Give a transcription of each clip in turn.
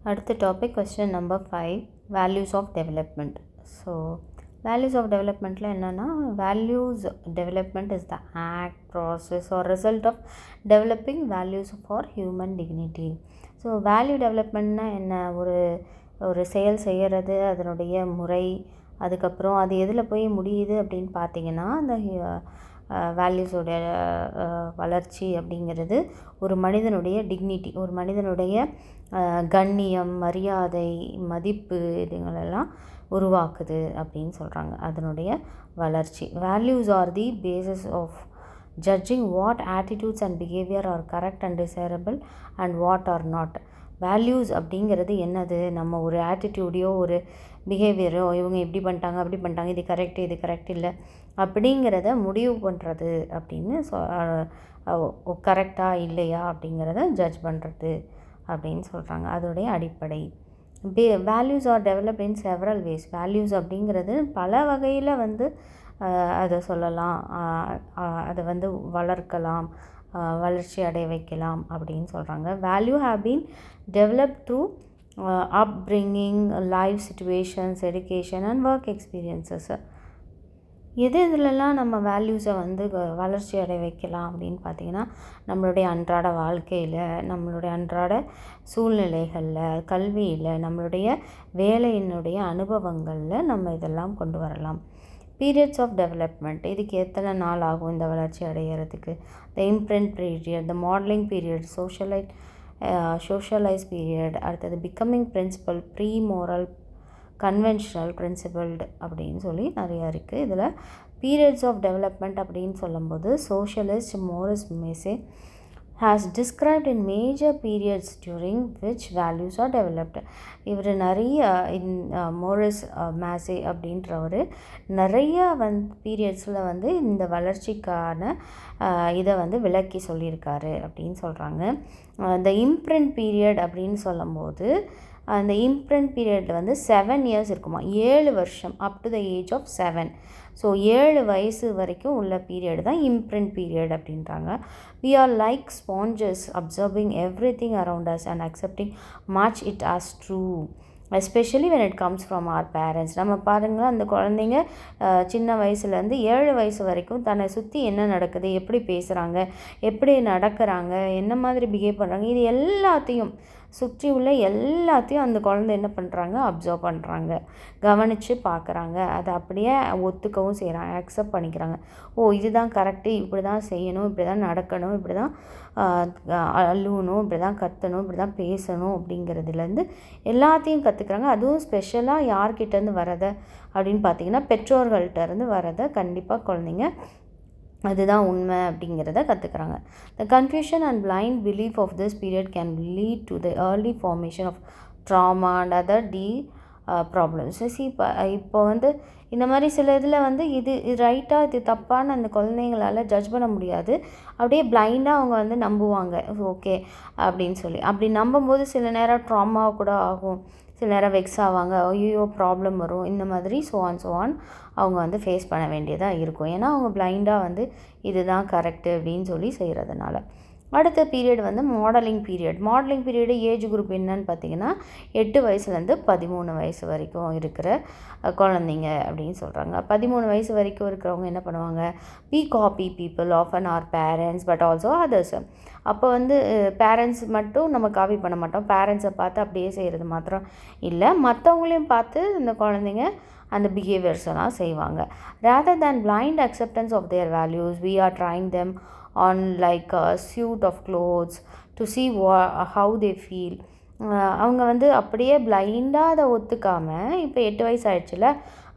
அடுத்த topic question number 5 values of development. So values of டெவலப்மெண்ட்டில் என்னென்னா, values development is the act process or result of developing values for human dignity. So value டெவலப்மெண்ட்னா என்ன? ஒரு செயல் செய்கிறது, அதனுடைய முறை, அதுக்கப்புறம் அது எதில் போய் முடியுது அப்படின்னு பார்த்தீங்கன்னா, அந்த வேல்யூஸோடைய வளர்ச்சி அப்படிங்கிறது ஒரு மனிதனுடைய டிக்னிட்டி, ஒரு மனிதனுடைய கண்ணியம், மரியாதை, மதிப்பு இதுங்களெல்லாம் உருவாக்குது அப்படின்னு சொல்கிறாங்க. அதனுடைய வளர்ச்சி. Values are the basis of judging what attitudes and behaviour are correct and desirable and what are not. Values அப்படிங்கிறது என்னது? நம்ம ஒரு ஆட்டிடியூடையோ ஒரு பிஹேவியரோ, இவங்க இப்படி பண்ணிட்டாங்க அப்படி பண்ணிட்டாங்க, இது கரெக்டு இது கரெக்ட் இல்லை அப்படிங்கிறத முடிவு பண்ணுறது அப்படின்னு கரெக்டாக இல்லையா அப்படிங்கிறத ஜட்ஜ் பண்ணுறது அப்படின்னு சொல்கிறாங்க. அதோடைய அடிப்படை. Values are developed in several ways. Values அப்படிங்கிறது பல வகையில் அதை சொல்லலாம், அதை வளர்க்கலாம், வளர்ச்சி அடைய வைக்கலாம் அப்படின்னு சொல்கிறாங்க. Value have been developed through upbringing, life situations, education and work experiences. இதிலெல்லாம் நம்ம வேல்யூஸை வளர்ச்சி அடைய வைக்கலாம் அப்படின்னு பார்த்திங்கன்னா, நம்மளுடைய அன்றாட வாழ்க்கையில், நம்மளுடைய அன்றாட சூழ்நிலைகளில், கல்வியில், நம்மளுடைய வேலையினுடைய அனுபவங்களில் நம்ம இதெல்லாம் கொண்டு வரலாம். பீரியட்ஸ் ஆஃப் டெவலப்மெண்ட், இதுக்கு எத்தனை நாள் ஆகும் இந்த வளர்ச்சி அடைகிறதுக்கு? The imprint period, the modelling period, socialize period, அடுத்தது becoming principle, pre moral, conventional, principled அப்படின்னு சொல்லி நிறையா இருக்குது. இதில் பீரியட்ஸ் ஆஃப் டெவலப்மெண்ட் அப்படின்னு சொல்லும்போது, socialist Morris Massey has described in major periods during which values are developed. இவர் நிறைய மோரிஸ் மேசே அப்படின்றவர் நிறைய பீரியட்ஸில் இந்த வளர்ச்சிக்கான இதை விளக்கி சொல்லியிருக்காரு அப்படின்னு சொல்கிறாங்க. இந்த இம்ப்ரிண்ட் பீரியட் அப்படின்னு சொல்லும்போது, அந்த இம்ப்ரிண்ட் பீரியடில் 7 இயர்ஸ் இருக்குமா, 7 வருஷம், up to the age of 7. So 7 வயசு வரைக்கும் உள்ள பீரியட் தான் இம்ப்ரிண்ட் பீரியட் அப்படின்றாங்க. We are like sponges absorbing everything around us and accepting much it as true, especially when it comes from our parents. நம்ம பாருங்களேன், அந்த குழந்தைங்க சின்ன வயசுலேருந்து 7 வயசு வரைக்கும் தன்னை சுற்றி என்ன நடக்குது, எப்படி பேசுகிறாங்க, எப்படி நடக்கிறாங்க, என்ன மாதிரி பிஹேவ் பண்ணுறாங்க, இது எல்லாத்தையும் சுற்றி உள்ள எல்லாத்தையும் அந்த குழந்தை என்ன பண்ணுறாங்க, அப்சர்வ் பண்ணுறாங்க, கவனித்து பார்க்குறாங்க, அதை அப்படியே ஒத்துக்கவும் செய்கிறாங்க, அக்செப்ட் பண்ணிக்கிறாங்க. ஓ இதுதான் கரெக்டு, இப்படி தான் செய்யணும், இப்படி தான் நடக்கணும், இப்படி தான் அழுவணும், இப்படி தான் கத்தணும், இப்படி தான் பேசணும் அப்படிங்கிறதுலேருந்து எல்லாத்தையும் கற்றுக்குறாங்க. அதுவும் ஸ்பெஷலாக யார்கிட்டேருந்து வரதை அப்படின்னு பார்த்தீங்கன்னா, பெற்றோர்கள்ட்டேருந்து வரதை கண்டிப்பாக குழந்தைங்க அதுதான் உண்மை அப்படிங்கிறத கற்றுக்குறாங்க. The confusion and blind belief of this period can lead to the early formation of trauma and other problems. இப்போ இந்த மாதிரி சில இதில் இது ரைட்டாக இது தப்பான அந்த குழந்தைங்களால் ஜட்ஜ் பண்ண முடியாது. அப்படியே பிளைண்டாக அவங்க நம்புவாங்க, ஓகே அப்படின்னு சொல்லி. அப்படி நம்பும்போது சில நேரம் ட்ராமா கூட ஆகும், சில நேரம் வெக்ஸ் ஆவாங்க, ஐயோ ப்ராப்ளம் வரும், இந்த மாதிரி ஸோ ஆன் அவங்க ஃபேஸ் பண்ண வேண்டியதாக இருக்கும். ஏன்னா அவங்க பிளைண்டாக இதுதான் கரெக்டு அப்படின்னு சொல்லி செய்கிறதுனால. அடுத்த period modelling period. Modelling period age group என்னன்னு பார்த்தீங்கன்னா, 8 வயசுலேருந்து 13 வயசு வரைக்கும் இருக்கிற குழந்தைங்க அப்படின்னு சொல்கிறாங்க. 13 வயசு வரைக்கும் இருக்கிறவங்க என்ன பண்ணுவாங்க, we copy people often our parents but also others. அப்போ பேரண்ட்ஸ் மட்டும் நம்ம காப்பி பண்ண மாட்டோம், பேரண்ட்ஸை பார்த்து அப்படியே செய்கிறது மாத்திரம் இல்லை, மற்றவங்களையும் பார்த்து இந்த குழந்தைங்க அந்த பிஹேவியர்ஸ் எல்லாம் செய்வாங்க. rather than blind acceptance of their values, we are trying them on like a suit of clothes to see how they feel. அவங்க அப்படியே பிளைண்டாக அதை ஒத்துக்காமல், இப்போ 8 வயசு ஆயிடுச்சுல,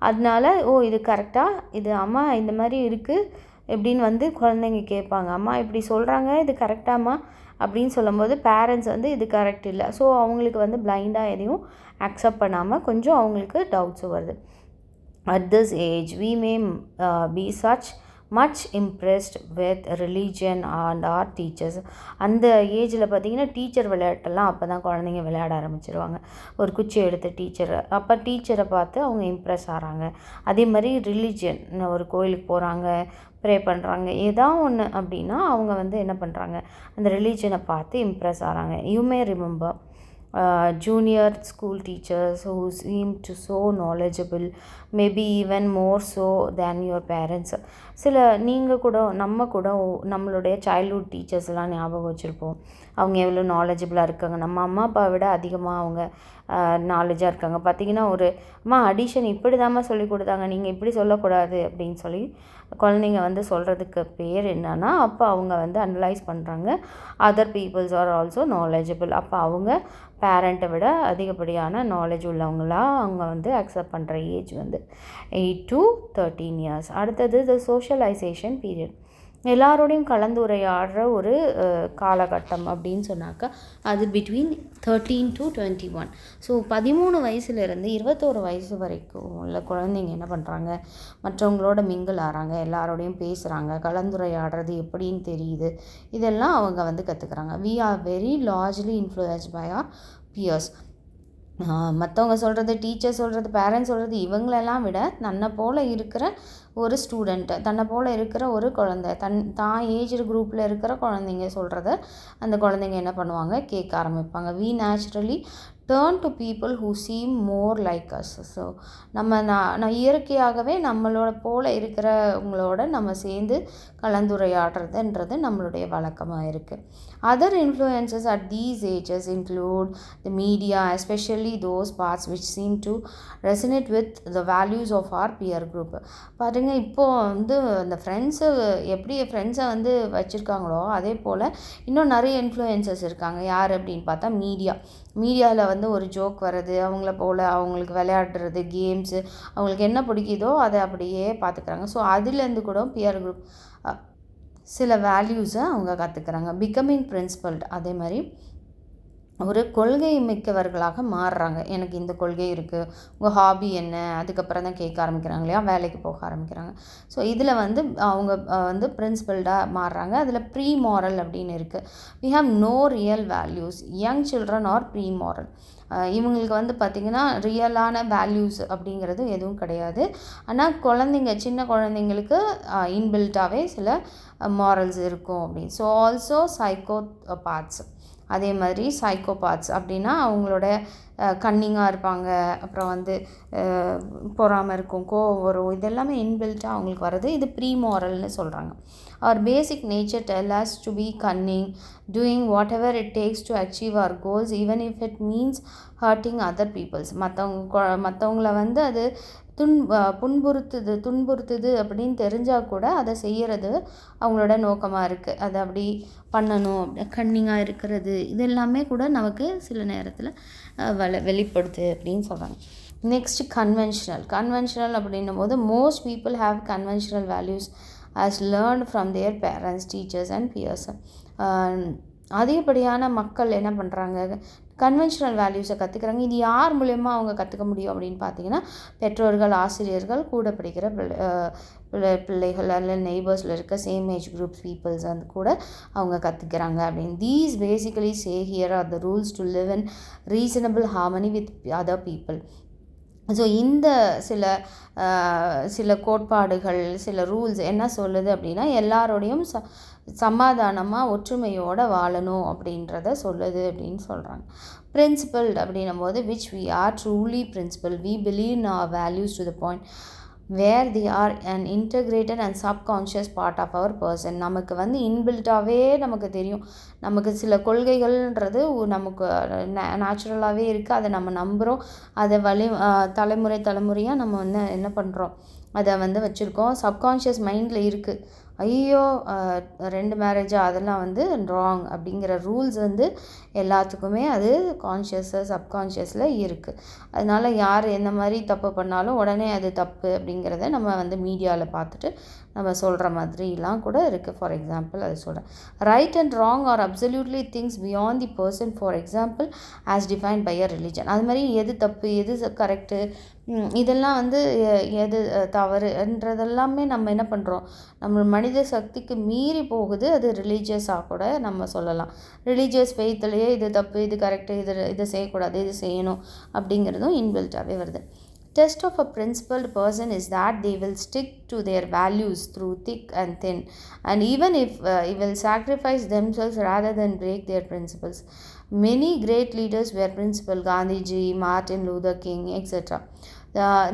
அதனால ஓ இது கரெக்டாக, இது அம்மா இந்த மாதிரி இருக்குது எப்படின்னு குழந்தைங்க கேட்பாங்க, அம்மா இப்படி சொல்கிறாங்க, இது கரெக்டாம்மா அப்படின்னு சொல்லும்போது பேரண்ட்ஸ் இது கரெக்ட் இல்லை, ஸோ அவங்களுக்கு பிளைண்டாக எதையும் அக்செப்ட் பண்ணாமல் கொஞ்சம் அவங்களுக்கு டவுட்ஸும் வருது. At this age, we may be much impressed with religion and our teachers. அந்த ஏஜில் பார்த்திங்கன்னா டீச்சர் விளையாட்டெல்லாம் அப்போ தான் குழந்தைங்க விளையாட ஆரம்பிச்சிருவாங்க. ஒரு குச்சி எடுத்து டீச்சரை பார்த்து அவங்க இம்ப்ரெஸ் ஆகிறாங்க. அதே மாதிரி ரிலீஜியன், ஒரு கோயிலுக்கு போகிறாங்க, ப்ரே பண்ணுறாங்க, ஏதாவது ஒன்று அப்படின்னா அவங்க என்ன பண்ணுறாங்க, அந்த ரிலீஜனை பார்த்து இம்ப்ரெஸ் ஆகிறாங்க. You may remember junior school teachers who seem to so knowledgeable, maybe even more so than your parents. சில நீங்கள் கூட நம்ம கூட நம்மளுடைய சைல்ட்ஹுட் டீச்சர்ஸ்லாம் ஞாபகம் வச்சுருப்போம். அவங்க எவ்வளோ நாலேஜபிளாக இருக்காங்க, நம்ம அம்மா அப்பா விட அதிகமாக அவங்க நாலேஜாக இருக்காங்க. பார்த்திங்கன்னா ஒரு அம்மா அடிஷன் இப்படி தாம்மா சொல்லி கொடுத்தாங்க, நீங்கள் இப்படி சொல்லக்கூடாது அப்படின்னு சொல்லி குழந்தைங்க வந்து சொல்கிறதுக்கு பேர் என்னன்னா, அப்போ அவங்க வந்து அனலைஸ் பண்ணுறாங்க. Other peoples are also knowledgeable. அப்போ அவங்க பேரண்ட்டை விட அதிகப்படியான நாலேஜ் உள்ளவங்களாக அவங்க வந்து அக்செப்ட் பண்ணுற ஏஜ் வந்து 8 to 13 years. அடுத்தது த சோஷியலைசேஷன் பீரியட். எல்லாரோடையும் கலந்துரையாடுற ஒரு காலகட்டம் அப்படின்னு சொன்னாக்கா அது பிட்வீன் 13 to 21. ஸோ 13 வயசுலேருந்து 21 வயசு வரைக்கும் உள்ள குழந்தைங்க என்ன பண்ணுறாங்க, மற்றவங்களோட மிங்கிள் ஆகிறாங்க, எல்லாரோடையும் பேசுகிறாங்க, கலந்துரையாடுறது எப்படின்னு தெரியுது. இதெல்லாம் அவங்க வந்து கற்றுக்குறாங்க. We are very largely influenced by our peers. மற்றவங்க சொல்கிறது, டீச்சர் சொல்கிறது, பேரண்ட்ஸ் சொல்கிறது, இவங்களெல்லாம் விட தன்னை போல் இருக்கிற ஒரு ஸ்டூடெண்ட்டு, தன்னை போல் இருக்கிற ஒரு குழந்தை, தான் ஏஜ் குரூப்பில் இருக்கிற குழந்தைங்க சொல்கிறத அந்த குழந்தைங்க என்ன பண்ணுவாங்க, கேட்க ஆரம்பிப்பாங்க. We naturally turn to people who seem more like us. So நான் இயற்கையாகவே நம்மளோட போல் இருக்கிறவங்களோட நம்ம சேர்ந்து கலந்துரையாடுறதுன்றது நம்மளுடைய வழக்கமாக இருக்குது. Other influences at these ages include the media, especially those parts which seem to resonate with the values of our peer group. பாருங்கள், இப்போது வந்து அந்த ஃப்ரெண்ட்ஸு எப்படி ஃப்ரெண்ட்ஸை வந்து வச்சுருக்காங்களோ அதே போல் இன்னும் நிறைய இன்ஃப்ளூயன்சஸ் இருக்காங்க. யார் அப்படின்னு பார்த்தா மீடியாவில் வந்து ஒரு ஜோக் வர்றது, அவங்கள போல் அவங்களுக்கு விளையாடுறது, கேம்ஸு, அவங்களுக்கு என்ன பிடிக்குதோ அதை அப்படியே பார்த்துக்கிறாங்க. ஸோ அதுலேருந்து கூட பியர் குரூப் சில வேல்யூஸை அவங்க கற்றுக்குறாங்க. பிகமிங் பிரின்சிபல்டு அதே மாதிரி ஒரு கொள்கை மிக்கவர்களாக மாறுறாங்க. எனக்கு இந்த கொள்கை இருக்குது, உங்கள் ஹாபி என்ன, அதுக்கப்புறம் தான் கேட்க ஆரம்பிக்கிறாங்க இல்லையா, வேலைக்கு போக ஆரம்பிக்கிறாங்க. ஸோ இதில் வந்து அவங்க வந்து பிரின்சிபல்டாக மாறுறாங்க. அதில் ப்ரீ மாரல் அப்படின்னு இருக்குது. We have no real values, young children are pre moral. இவங்களுக்கு வந்து பார்த்திங்கன்னா ரியலான வேல்யூஸ் அப்படிங்கிறது எதுவும் கிடையாது. ஆனால் குழந்தைங்க, சின்ன குழந்தைங்களுக்கு இன்பில்ட்டாகவே சில மாரல்ஸ் இருக்கும் அப்படின்னு. ஸோ ஆல்சோ சைக்கோபாத்ஸ், அதே மாதிரி சைக்கோபாத்ஸ் அப்படின்னா அவங்களோட கன்னிங்காக இருப்பாங்க, அப்புறம் வந்து பொறாமல் இருக்கும், கோவம் வரும், இதெல்லாமே இன்பில்ட்டாக அவங்களுக்கு வர்றது. இது ப்ரீ மாரல்னு சொல்கிறாங்க. our basic nature tell us to be cunning, doing whatever it takes to achieve our goals even if it means hurting other peoples. மற்றவங்கள வந்து அது துன்புறுத்துது அப்படின்னு தெரிஞ்சால் கூட அதை செய்கிறது அவங்களோட நோக்கமாக இருக்குது. அதை அப்படி பண்ணணும், கன்னிங்காக இருக்கிறது, இது எல்லாமே கூட நமக்கு சில நேரத்தில் வெளிப்படுது அப்படின்னு சொல்கிறாங்க. நெக்ஸ்ட் கன்வென்ஷனல் அப்படின்னும் போது most people have conventional values as learned from their parents, teachers and peers. அதிகப்படியான மக்கள் என்ன பண்ணுறாங்க, கன்வென்ஷனல் வேல்யூஸை கற்றுக்குறாங்க. இது யார் மூலயமா அவங்க கற்றுக்க முடியும் அப்படின்னு பார்த்தீங்கன்னா, பெற்றோர்கள், ஆசிரியர்கள், கூட படிக்கிற பிள்ளைகள் அல்ல நெய்பர்ஸில் இருக்க சேம் ஏஜ் குரூப் பீப்புள்ஸ் வந்து கூட அவங்க கற்றுக்கிறாங்க அப்படின்னு. These basically say here R the rules to live in reasonable harmony with other people. So இந்த சில கோட்பாடுகள், சில ரூல்ஸ் என்ன சொல்லுது அப்படின்னா, எல்லாரோடையும் சமாதானமாக ஒற்றுமையோடு வாழணும் அப்படின்றத சொல்லுது அப்படின்னு சொல்கிறாங்க. பிரின்சிபல்டு அப்படின்னும் போது which we are truly principled, we believe in our values to the point where they are an integrated and subconscious part of our person. நமக்கு வந்து இன்பில்ட்டாகவே நமக்கு தெரியும், நமக்கு சில கொள்கைகள்ன்றது நமக்கு நேச்சுரலாகவே இருக்குது, அதை நம்ம நம்புகிறோம், அதை தலைமுறையாக நம்ம வந்து என்ன பண்ணுறோம், அதை வந்து வச்சுருக்கோம், சப்கான்ஷியஸ் மைண்டில் இருக்குது. ஐயோ 2 மேரேஜா, அதெல்லாம் வந்து ராங் அப்படிங்கிற ரூல்ஸ் வந்து எல்லாத்துக்குமே அது சப்கான்ஷியஸில் இருக்குது. அதனால் யார் எந்த மாதிரி தப்பு பண்ணாலும் உடனே அது தப்பு அப்படிங்கிறத நம்ம வந்து மீடியாவில் பார்த்துட்டு நம்ம சொல்கிற மாதிரிலாம் கூட இருக்குது. ஃபார் எக்ஸாம்பிள் அது சொல்கிறேன், right and wrong are absolutely things beyond the person, for example as defined by a religion. அது மாதிரி எது தப்பு, எது கரெக்டு, இதெல்லாம் வந்து எது தவறுன்றதெல்லாமே நம்ம என்ன பண்ணுறோம், நம்ம மனித சக்திக்கு மீறி போகுது. அது ரிலீஜியஸாக கூட நம்ம சொல்லலாம். ரிலீஜியஸ் ஃபெய்த்லேயே இது தப்பு, இது கரெக்டு, இதை செய்யக்கூடாது, இது செய்யணும் அப்படிங்கிறதும் இன்பில்ட்டாகவே வருது. Test of a principled person is that they will stick to their values through thick and thin, and even if he will sacrifice themselves rather than break their principles. Many great leaders were principle. Gandhiji, Martin Luther King etcetera.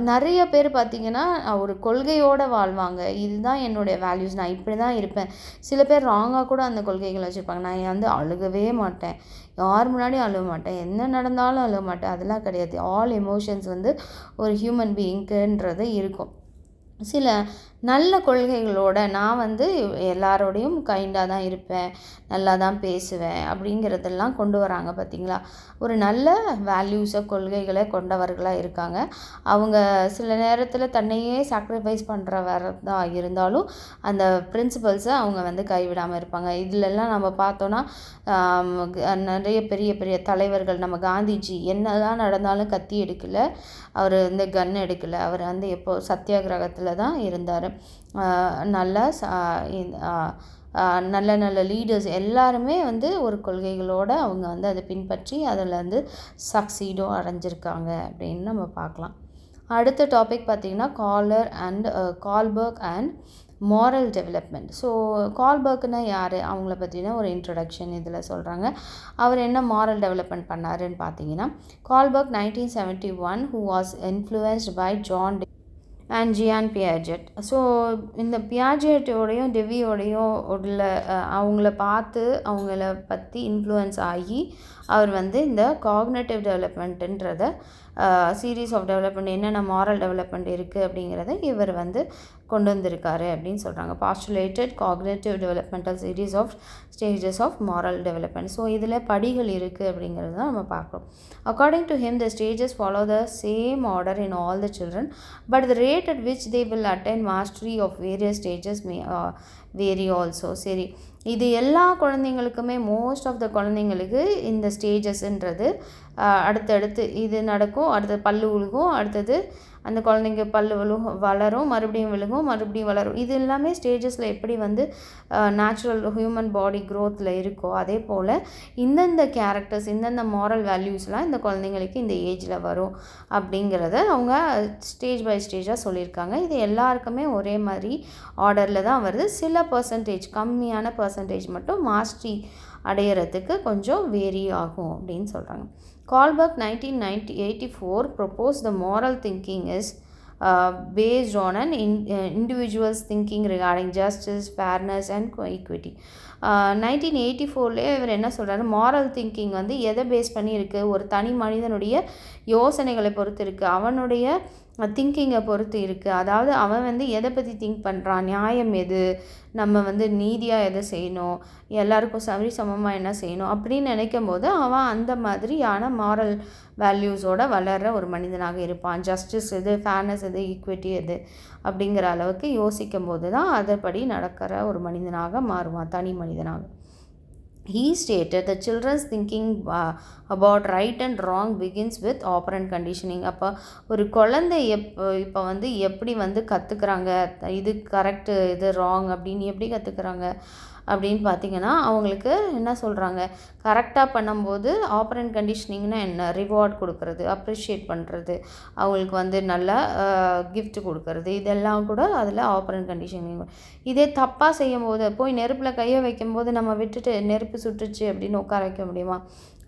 நிறைய பேர் பார்த்திங்கன்னா ஒரு கொள்கையோடு வாழ்வாங்க. இதுதான் என்னுடைய values, நான் இப்படி தான் இருப்பேன். சில பேர் ராங்காக கூட அந்த கொள்கைகளை வச்சுருப்பாங்க. நான் வந்து அழுகவே மாட்டேன், யார் முன்னாடியும் அழுக மாட்டேன், என்ன நடந்தாலும் அழுக மாட்டேன், அதெல்லாம் கிடையாது. ஆல் எமோஷன்ஸ் வந்து ஒரு ஹியூமன் பீயிங்க்குன்றது இருக்கும். சில நல்ல கொள்கைகளோடு நான் வந்து எல்லாரோடையும் கைண்டாக தான் இருப்பேன், நல்லா தான் பேசுவேன் அப்படிங்கிறதெல்லாம் கொண்டு வராங்க பார்த்திங்களா. ஒரு நல்ல வேல்யூஸை கொள்கைகளை கொண்டவர்களாக இருக்காங்க. அவங்க சில நேரத்தில் தன்னையே சாக்ரிஃபைஸ் பண்ணுறவரதா இருந்தாலும் அந்த பிரின்சிபல்ஸை அவங்க வந்து கைவிடாமல் இருப்பாங்க. இதிலெல்லாம் நம்ம பார்த்தோன்னா நிறைய பெரிய பெரிய தலைவர்கள், நம்ம காந்திஜி என்ன தான் நடந்தாலும் கத்தி எடுக்கலை, அவர் வந்து கன் எடுக்கலை, அவர் வந்து எப்போது சத்தியாகிரகத்தில் தான் இருந்தார். நல்ல நல்ல நல்ல லீடர்ஸ் எல்லாருமே வந்து ஒரு கொள்கைகளோடு அவங்க வந்து அதை பின்பற்றி அதில் வந்து சக்சீடும் அடைஞ்சிருக்காங்க அப்படின்னு நம்ம பார்க்கலாம். அடுத்த டாபிக் பார்த்திங்கன்னா கால்பர்க் அண்ட் மாரல் டெவலப்மெண்ட். ஸோ கால்பர்க்னா யார், அவங்கள பற்றின ஒரு இன்ட்ரடக்ஷன் இதில் சொல்கிறாங்க. அவர் என்ன மாரல் டெவலப்மெண்ட் பண்ணாருன்னு பார்த்தீங்கன்னா, Kohlberg 1971 who was influenced by John and Jean Piaget. So இந்த பியாஜெட்டோடையும் டெவியோடையும் உள்ள அவங்கள பார்த்து அவங்கள பற்றி இன்ஃப்ளூயன்ஸ் ஆகி அவர் வந்து இந்த காக்னேட்டிவ் டெவலப்மெண்ட்டுன்றத சீரீஸ் ஆஃப் டெவலப்மெண்ட், என்னென்ன மாரல் டெவலப்மெண்ட் இருக்குது அப்படிங்கிறத இவர் வந்து கொண்டு வந்திருக்காரு அப்படின்னு சொல்கிறாங்க. Postulated cognitive developmental series of stages of moral development. So இதில் படிகள் இருக்குது அப்படிங்கிறது தான் நம்ம பார்க்குறோம். According to him the stages follow the same order in all the children, but the rate at which they will attain mastery of various stages may vary also. சரி, இது எல்லா குழந்தைங்களுக்குமே, மோஸ்ட் ஆஃப் த குழந்தைங்களுக்கு இந்த ஸ்டேஜஸ்ன்றது அடுத்தடுத்து இது நடக்கும். அடுத்தது பல்லு விழுகும், அடுத்தது அந்த குழந்தைங்க பல்லு வளரும், மறுபடியும் விழுகும், மறுபடியும் வளரும். இது எல்லாமே ஸ்டேஜஸில் எப்படி வந்து நேச்சுரல் ஹியூமன் பாடி க்ரோத்தில் இருக்கோ அதே போல் இந்தந்த கேரக்டர்ஸ், இந்தந்த மாரல் வேல்யூஸ்லாம் இந்த குழந்தைங்களுக்கு இந்த ஏஜில் வரும் அப்படிங்கிறத அவங்க ஸ்டேஜ் பை ஸ்டேஜாக சொல்லியிருக்காங்க. இது எல்லாருக்குமே ஒரே மாதிரி ஆர்டரில் தான் வருது. சில பர்சன்டேஜ், கம்மியான பர்சன்டேஜ் மட்டும் மாஸ்டரி அடையிறதுக்கு கொஞ்சம் வேரி ஆகும் அப்படின்னு சொல்கிறாங்க. Kahlberg 1984 proposed the moral thinking is based on an individual's thinking regarding justice, fairness and equity. 1984 இவர் என்ன சொல்கிறாரு, மாரல் திங்கிங் வந்து எதை பேஸ் பண்ணி இருக்குது, ஒரு தனி மனிதனுடைய யோசனைகளை பொறுத்து இருக்குது, அவனுடைய திங்கிங்கை பொறுத்து இருக்குது. அதாவது அவன் வந்து எதை பற்றி திங்க் பண்ணுறான், நியாயம் எது, நம்ம வந்து நீதியாக எதை செய்யணும், எல்லாருக்கும் சமமாக என்ன செய்யணும் அப்படின்னு நினைக்கும் போது அவன் அந்த மாதிரியான மாரல் வேல்யூஸோடு வளர்கிற ஒரு மனிதனாக இருப்பான். ஜஸ்டிஸ் எது, ஃபேர்னஸ் எது, ஈக்விட்டி எது அப்படிங்கிற அளவுக்கு யோசிக்கும் போது தான் அதைப்படி நடக்கிற ஒரு மனிதனாக மாறுவான், தனி மனிதனாக. He stated the children's thinking about right and wrong begins with operant conditioning. அப்போ ஒரு குழந்தை இப்போ வந்து எப்படி வந்து கற்றுக்குறாங்க, இது கரெக்டு இது ராங் அப்படின்னு எப்படி கற்றுக்குறாங்க அப்படின்னு பார்த்திங்கன்னா, அவங்களுக்கு என்ன சொல்கிறாங்க, கரெக்டாக பண்ணும்போது ஆப்பரண்ட் கண்டிஷனிங்னா என்ன, ரிவார்ட் கொடுக்கறது, அப்ரிஷியேட் பண்ணுறது, அவங்களுக்கு வந்து நல்ல கிஃப்ட் கொடுக்கறது, இதெல்லாம் கூட அதில் ஆப்பரண்ட் கண்டிஷனிங். இதே தப்பாக செய்யும் போது, போய் நெருப்பில் கையை வைக்கும்போது நம்ம விட்டுட்டு நெருப்பு சுட்டுச்சு அப்படின்னு உட்கார வைக்க முடியுமா?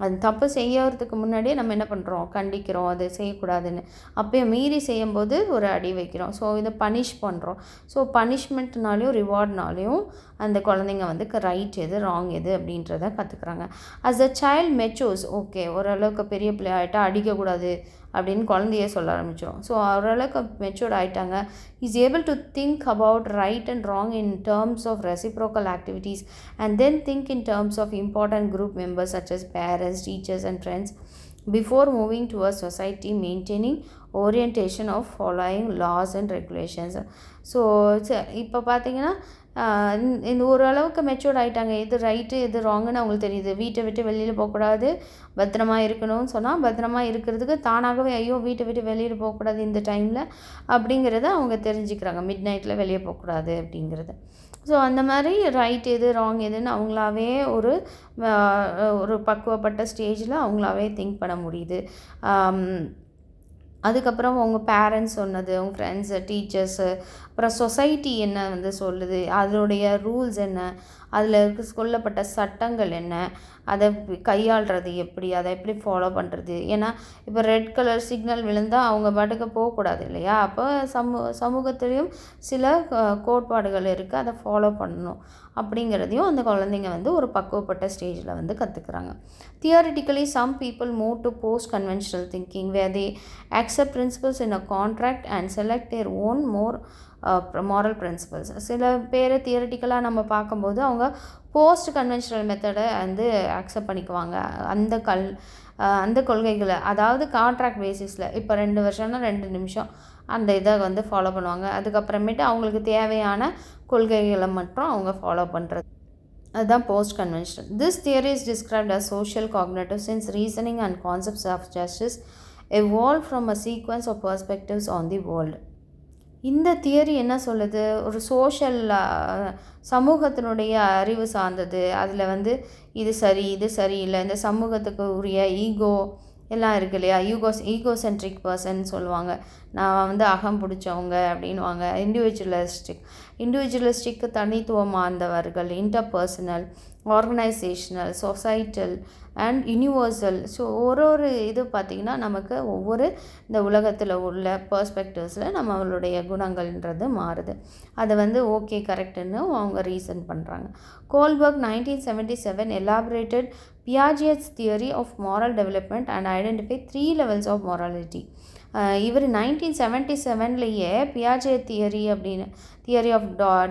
அது தப்பு செய்யறதுக்கு முன்னாடியே நம்ம என்ன பண்ணுறோம், கண்டிக்கிறோம், அது செய்யக்கூடாதுன்னு. அப்போயே மீறி செய்யும்போது ஒரு அடி வைக்கிறோம். ஸோ இதை பனிஷ் பண்ணுறோம். ஸோ பனிஷ்மெண்ட்னாலையும் ரிவார்ட்னாலையும் அந்த குழந்தைங்க வந்து ரைட் எது ராங் எது அப்படின்றத கற்றுக்குறாங்க. As a child matures, okay ஓரளவுக்கு பெரிய பிள்ளை ஆகிட்டா அடிக்கக்கூடாது அப்படின்னு குழந்தையே சொல்ல ஆரம்பிச்சிடும். ஸோ ஓரளவுக்கு மெச்சூர்ட் ஆகிட்டாங்க. Is able to think about right and wrong in terms of reciprocal activities and then think in terms of important group members such as parents, teachers and friends before moving to a society maintaining orientation of following laws and regulations. So இப்போ பார்த்தீங்கன்னா இந்த ஓரளவுக்கு matured ஆகிட்டாங்க. எது right எது ராங்குன்னு அவங்களுக்கு தெரியுது. வீட்டை விட்டு வெளியில் போகக்கூடாது, பத்திரமா இருக்கணும்னு சொன்னால் பத்திரமா இருக்கிறதுக்கு தானாகவே ஐயோ வீட்டை விட்டு வெளியில் போகக்கூடாது இந்த டைமில் அப்படிங்கிறத அவங்க தெரிஞ்சுக்கிறாங்க. மிட் நைட்டில் வெளியே போகக்கூடாது அப்படிங்கிறது. ஸோ அந்த மாதிரி ரைட் எது ராங் எதுன்னு அவங்களாவே ஒரு பக்குவப்பட்ட ஸ்டேஜில் அவங்களாவே திங்க் பண்ண முடியுது. அதுக்கப்புறம் உங்கள் பேரண்ட்ஸ் சொன்னது, உங்கள் ஃப்ரெண்ட்ஸு, டீச்சர்ஸு, அப்புறம் சொசைட்டி என்ன வந்து சொல்லுது, அதனுடைய ரூல்ஸ் என்ன, அதில் சொல்லப்பட்ட சட்டங்கள் என்ன, அதை கையாளுறது எப்படி, அதை எப்படி ஃபாலோ பண்ணுறது. ஏன்னா இப்போ ரெட் கலர் சிக்னல் விழுந்தால் அவங்க பாட்டுக்கு போகக்கூடாது இல்லையா. அப்போ சமூகத்துலேயும் சில கோட்பாடுகள் இருக்குது, அதை ஃபாலோ பண்ணணும் அப்படிங்கிறதையும் அந்த குழந்தைங்க வந்து ஒரு பக்குவப்பட்ட ஸ்டேஜில் வந்து கற்றுக்குறாங்க. Theoretically some people move to post conventional thinking where they accept principles in a contract and select their own more moral principles. சில பேர் தியரிட்டிக்கலாக நம்ம பார்க்கும்போது அவங்க போஸ்ட் கன்வென்ஷனல் மெத்தடை வந்து அக்செப்ட் பண்ணிக்குவாங்க. அந்த கொள்கைகளை, அதாவது கான்ட்ராக்ட் பேசிஸில் இப்போ 2 வருஷம்னா 2 நிமிஷம் அந்த இதை வந்து ஃபாலோ பண்ணுவாங்க. அதுக்கப்புறமேட்டு அவங்களுக்கு தேவையான கொள்கைகளை மட்டும் அவங்க ஃபாலோ பண்ணுறது, அதுதான் post conventional. This theory is described as social cognitive since reasoning and concepts of justice evolved from a sequence of perspectives on the world. இந்த தியரி என்ன சொல்லுது, ஒரு சோஷியல் சமூகத்தினுடைய அறிவு சார்ந்தது. அதில் வந்து இது சரி இது சரியில்லை, இந்த சமூகத்துக்கு உரிய ஈகோ எல்லாம் இருக்கு இல்லையா. ஈகோசென்ட்ரிக் பர்சன் சொல்லுவாங்க, நான் வந்து அகம் பிடிச்சவங்க அப்படின்வாங்க. இண்டிவிஜுவலிஸ்டிக் தனித்துவமானவர்கள், interpersonal, organisational, societal and universal. So ஒரு இது பார்த்திங்கன்னா நமக்கு ஒவ்வொரு இந்த உலகத்தில் உள்ள பர்ஸ்பெக்டிவ்ஸில் நம்மளுடைய குணங்கள்ன்றது மாறுது. அதை வந்து ஓகே கரெக்டுன்னு அவங்க ரீசன் பண்ணுறாங்க. Goldberg 1977 elaborated Piaget's theory of moral development and identified 3 levels of morality. இவர் 1977லேயே பியாஜெட் தியரி ஆஃப்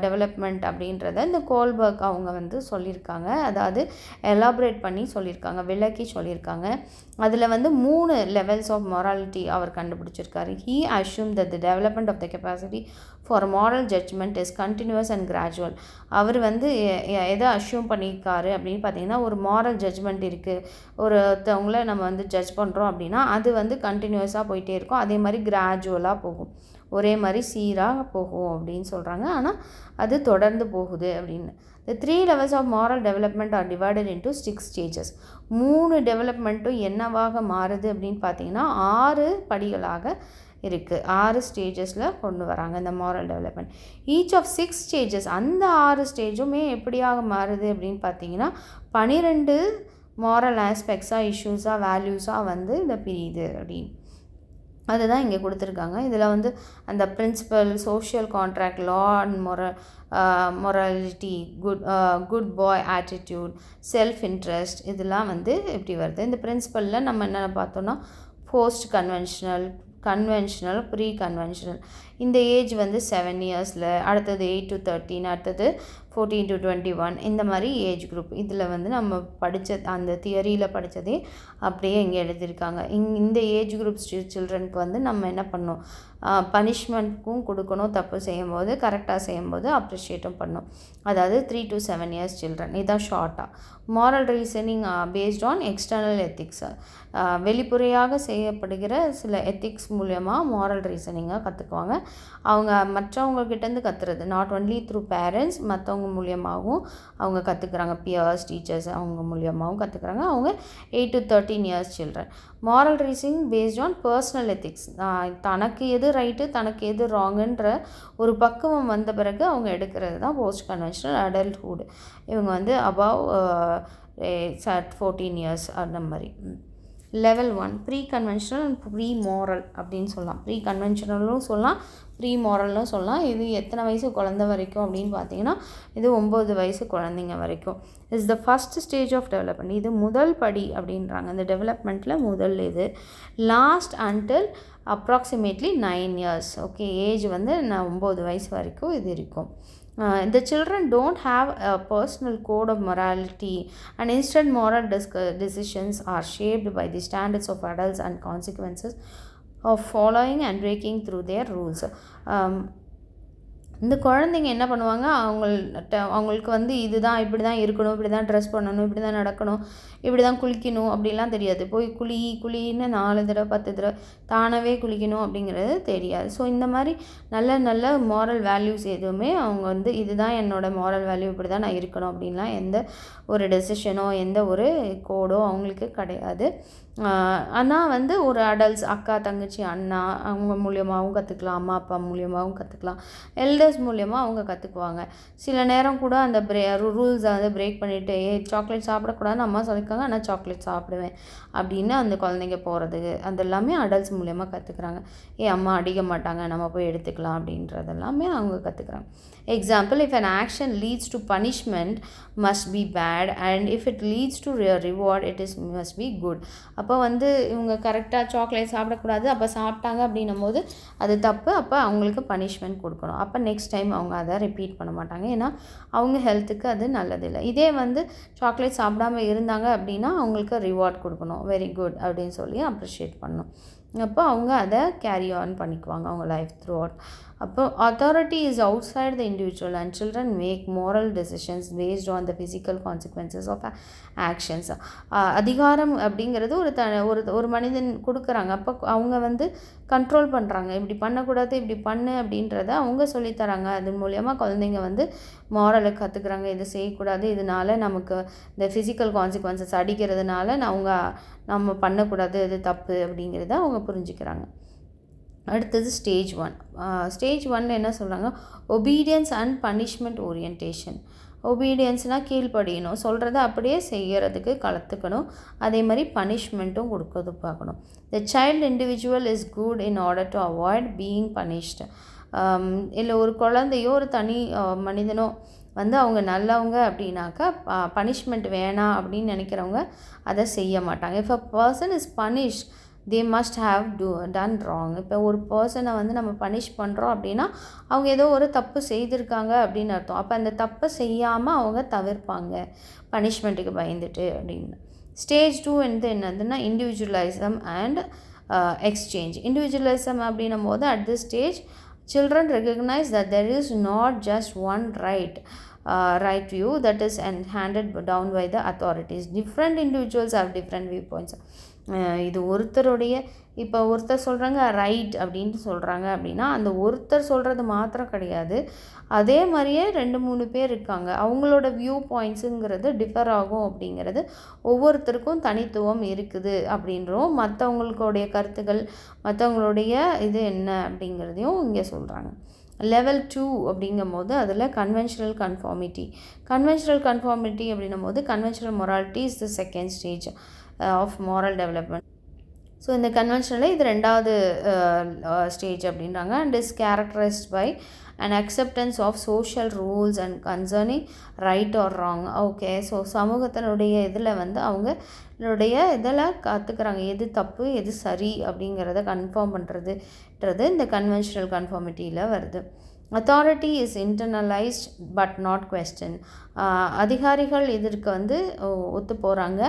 டெவலப்மெண்ட் அப்படின்றத இந்த கோல்பர்க் அவங்க வந்து சொல்லியிருக்காங்க. அதாவது எலாபரேட் பண்ணி சொல்லியிருக்காங்க, விளக்கி சொல்லியிருக்காங்க. அதில் வந்து 3 லெவல்ஸ் ஆஃப் மொராலிட்டி அவர் கண்டுபிடிச்சிருக்காரு. He assume that the development of the capacity for moral judgement is continuous and gradual. அவர் வந்து எதை அஷ்யூம் பண்ணியிருக்காரு அப்படின்னு பார்த்தீங்கன்னா, ஒரு மாரல் ஜட்ஜ்மெண்ட் இருக்குது, ஒருத்தவங்கள நம்ம வந்து ஜட்ஜ் பண்ணுறோம் அப்படின்னா அது வந்து கண்டினியூஸாக போயிட்டே இருக்கும், அதே மாதிரி கிராஜுவலாக போகும், ஒரே மாதிரி சீராக போகும் அப்படின்னு சொல்கிறாங்க. ஆனால் அது தொடர்ந்து போகுது அப்படின்னு. The 3 levels of moral development are divided into 6 stages. 3 டெவலப்மெண்ட்டும் என்னவாக மாறுது அப்படின்னு பார்த்தீங்கன்னா 6 படிகளாக இருக்குது. 6 ஸ்டேஜஸில் கொண்டு வராங்க இந்த moral development. Each of 6 stages, அந்த 6 ஸ்டேஜுமே எப்படியாக மாறுது அப்படின்னு பார்த்தீங்கன்னா 12 மாரல் ஆஸ்பெக்ட்ஸாக, இஷ்யூஸாக, வேல்யூஸாக வந்து இதை பிரியுது அப்படின்னு அதுதான் இங்கே கொடுத்துருக்காங்க. இதில் வந்து அந்த principle, social contract, law and morality, good boy attitude, self interest, இதெல்லாம் வந்து எப்படி வருது. இந்த பிரின்சிபலில் நம்ம என்னென்ன பார்த்தோன்னா போஸ்ட் கன்வென்ஷனல், ப்ரீ கன்வென்ஷனல். இந்த ஏஜ் வந்து 7 இயர்ஸில், அடுத்தது 8 to 13, அடுத்தது 14 to 21, இந்த மாதிரி ஏஜ் குரூப். இதில் வந்து நம்ம அந்த தியரியில் படித்ததே அப்படியே இங்கே எழுதியிருக்காங்க. இந்த ஏஜ் குரூப் சில்ட்ரனுக்கு வந்து நம்ம என்ன பண்ணணும், பனிஷ்மெண்ட்க்கும் கொடுக்கணும், தப்பு செய்யும்போது கரெக்டாக செய்யும்போது அப்ரிஷியேட்டும் பண்ணணும். அதாவது 3 to 7 இயர்ஸ் சில்ட்ரன். இதுதான் ஷார்ட்டாக. Moral reasoning based on external ethics, வெளிப்புறையாக செய்யப்படுகிற சில எத்திக்ஸ் மூலமாக மாரல் ரீசனிங்காக கற்றுக்குவாங்க. அவங்க மற்றவங்கக்கிட்டேருந்து கற்றுறது, நாட் ஒன்லி த்ரூ பேரண்ட்ஸ், மற்றவங்க மூலியமாகவும் அவங்க கற்றுக்குறாங்க, பியர்ஸ், டீச்சர்ஸ் அவங்க மூலியமாகவும் கற்றுக்குறாங்க. அவங்க 8 to 13 years children. Moral reasoning based on personal ethics, தனக்கு எது ரைட்டு தனக்கு எது ராங்குன்ற ஒரு பக்குவம் வந்த பிறகு அவங்க எடுக்கிறது தான் போஸ்ட் கன்வென்ஷனல் அடல்ட்ஹுட். இவங்க வந்து அபவ் 14 இயர்ஸ் அந்த மாதிரி. Level 1 pre conventional and pre moral அப்படின்னு சொல்லலாம். ப்ரீ கன்வென்ஷனலும் சொல்லலாம், ப்ரீ மாரல்னும் சொல்லலாம். இது எத்தனை வயசு குழந்தை வரைக்கும் அப்படின்னு பார்த்தீங்கன்னா இது 9 வயசு குழந்தைங்க வரைக்கும். Is the first stage of development. இது முதல் படி அப்படின்றாங்க இந்த டெவலப்மெண்ட்டில். முதல் இது last until approximately 9 years. Okay, age வந்து 9 வயசு வரைக்கும் இது இருக்கும். The children don't have a personal code of morality, and instead moral decisions are shaped by the standards of adults and consequences of following and breaking through their rules. இந்த குழந்தைங்க என்ன பண்ணுவாங்க, அவங்களுக்கு வந்து இதுதான் இப்படி தான் இருக்கணும், இப்படி தான் ட்ரெஸ் பண்ணணும், இப்படி தான் நடக்கணும், இப்படி தான் குளிக்கணும் அப்படிலாம் தெரியாது. போய் குளின்னு 4 தடவை 10 தடவை தானாகவே குளிக்கணும் அப்படிங்கிறது தெரியாது. ஸோ இந்த மாதிரி நல்ல மாரல் வேல்யூஸ் எதுவுமே அவங்க வந்து இதுதான் என்னோடய மாரல் வேல்யூ, இப்படி தான் நான் இருக்கணும் அப்படின்லாம் எந்த ஒரு டெசிஷனோ எந்த ஒரு கோடோ அவங்களுக்கு கிடையாது. ஆனால் வந்து ஒரு அடல்ட்ஸ் அக்கா தங்கச்சி அண்ணா அவங்க மூலியமாகவும் கற்றுக்கலாம், அம்மா அப்பா மூலியமாகவும் கற்றுக்கலாம், எல்டர்ஸ் மூலியமாக அவங்க கற்றுக்குவாங்க. சில நேரம் கூட அந்த ரூல்ஸை வந்து பிரேக் பண்ணிவிட்டு சாக்லேட் சாப்பிடக்கூடாதுன்னு அம்மா சொல்லியிருக்காங்க, ஆனால் சாக்லேட் சாப்பிடுவேன் அப்படின்னு அந்த குழந்தைங்க போகிறது, அது எல்லாமே அடல்ட்ஸ் மூலியமாக கற்றுக்குறாங்க. அம்மா அடிக்க மாட்டாங்க, நம்ம போய் எடுத்துக்கலாம் அப்படின்றதெல்லாமே அவங்க கற்றுக்குறாங்க. Example, if an action leads to punishment must be bad and if it leads to reward it must be good. அப்போ வந்து இவங்க கரெக்டாக சாக்லேட் சாப்பிடக்கூடாது, அப்போ சாப்பிட்டாங்க அப்படின்னும் போது அது தப்பு, அப்போ அவங்களுக்கு பனிஷ்மெண்ட் கொடுக்கணும். அப்போ நெக்ஸ்ட் டைம் அவங்க அதை ரிப்பீட் பண்ண மாட்டாங்க, ஏன்னா அவங்க ஹெல்த்துக்கு அது நல்லதில்லை. இதே வந்து சாக்லேட் சாப்பிடாமல் இருந்தாங்க அப்படின்னா அவங்களுக்கு ரிவார்ட் கொடுக்கணும், வெரி குட் அப்படின்னு சொல்லி அப்ரிஷியேட் பண்ணணும். அப்போ அவங்க அதை கேரி ஆன் பண்ணிக்குவாங்க அவங்க லைஃப் த்ரூ அவுட். அப்போ authority is outside the individual and children make moral decisions based on the physical consequences of actions. அதிகாரம் அப்படிங்கிறது ஒரு மனிதன் கொடுக்குறாங்க, அப்போ அவங்க வந்து கண்ட்ரோல் பண்ணுறாங்க, இப்படி பண்ணக்கூடாது இப்படி பண்ணு அப்படின்றத அவங்க சொல்லித்தராங்க. அது மூலயமா குழந்தைங்க வந்து மாரலை கற்றுக்குறாங்க, இது செய்யக்கூடாது, இதனால நமக்கு இந்த ஃபிசிக்கல் கான்சிக்வன்சஸ் அடிக்கிறதுனால நம்ம பண்ணக்கூடாது, இது தப்பு அப்படிங்கிறத அவங்க புரிஞ்சுக்கிறாங்க. அடுத்தது ஸ்டேஜ் 1. ஸ்டேஜ் 1 என்ன சொல்கிறாங்க, ஒபீடியன்ஸ் அண்ட் பனிஷ்மெண்ட் ஓரியன்டேஷன். ஒபீடியன்ஸ்னால் கீழ்ப்படியணும், சொல்கிறத அப்படியே செய்கிறதுக்கு கற்றுக்கணும், அதே மாதிரி பனிஷ்மெண்ட்டும் கொடுக்கறது பார்க்கணும். The child individual is good in order to avoid being punished. இல்லை ஒரு குழந்தையோ ஒரு தனி மனிதனோ வந்து அவங்க நல்லவங்க அப்படின்னாக்கா பனிஷ்மெண்ட் வேணாம் அப்படின்னு நினைக்கிறவங்க அதை செய்ய மாட்டாங்க. If a person is punished they must have done wrong. இப்போ ஒரு பர்சனை வந்து நம்ம பனிஷ் பண்ணுறோம் அப்படின்னா அவங்க ஏதோ ஒரு தப்பு செய்திருக்காங்க அப்படின்னு அர்த்தம். அப்போ அந்த தப்பை செய்யாமல் அவங்க தவிர்ப்பாங்க பனிஷ்மெண்ட்டுக்கு பயந்துட்டு அப்படின்னு. ஸ்டேஜ் 2 வந்து என்னதுன்னா இண்டிவிஜுவலிசம் அண்ட் எக்ஸ்சேஞ்ச். இண்டிவிஜுவலிசம் அப்படின்னும் போது at this stage children recognize that there is not just one right view that is handed down by the authorities. Different individuals have different viewpoints. இது ஒருத்தருடைய, இப்போ ஒருத்தர் சொல்கிறாங்க ரைட் அப்படின்ட்டு சொல்கிறாங்க அப்படின்னா அந்த ஒருத்தர் சொல்கிறது மாத்திரம் கிடையாது, அதே மாதிரியே 2-3 பேர் இருக்காங்க, அவங்களோட வியூ பாயிண்ட்ஸுங்கிறது டிஃபர் ஆகும் அப்படிங்கிறது ஒவ்வொருத்தருக்கும் தனித்துவம் இருக்குது அப்படின்றோம். மற்றவங்களுடைய கருத்துக்கள் மற்றவங்களுடைய இது என்ன அப்படிங்கிறதையும் இங்கே சொல்கிறாங்க. லெவல் 2 அப்படிங்கும் போது அதில் கன்வென்ஷனல் கன்ஃபார்மிட்டி. கன்வென்ஷனல் கன்ஃபார்மிட்டி அப்படின்னும் போது conventional morality is the second stage of moral development. So இந்த கன்வென்ஷனில் இது 2வது ஸ்டேஜ் அப்படின்றாங்க. And is characterised by and acceptance of social rules and concerning right or wrong. Okay, so சமூகத்தினுடைய இதில் வந்து அவங்களுடைய இதில் கற்றுக்குறாங்க எது தப்பு எது சரி அப்படிங்கிறத கன்ஃபார்ம் பண்ணுறதுன்றது இந்த கன்வென்ஷனல் கன்ஃபார்மிட்டியில் வருது. Authority is internalised but not question. அதிகாரிகள் இதற்கு வந்து ஒத்து போகிறாங்க,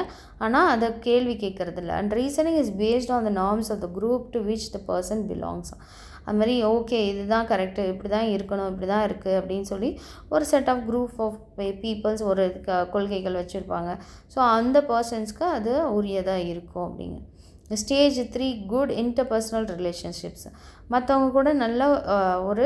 ஆனால் அதை கேள்வி கேட்குறதில்ல. And reasoning is based on the norms of the group to which the person belongs. அது மாதிரி ஓகே இதுதான் கரெக்டு, இப்படி தான் இருக்கணும், இப்படி தான் இருக்குது அப்படின்னு சொல்லி ஒரு set of group of peoples ஒரு கொள்கைகள் வச்சுருப்பாங்க. ஸோ அந்த பர்சன்ஸ்க்கு அது உரியதாக இருக்கும் அப்படிங்க. Stage 3 good interpersonal relationships. மற்றவங்க கூட நல்ல ஒரு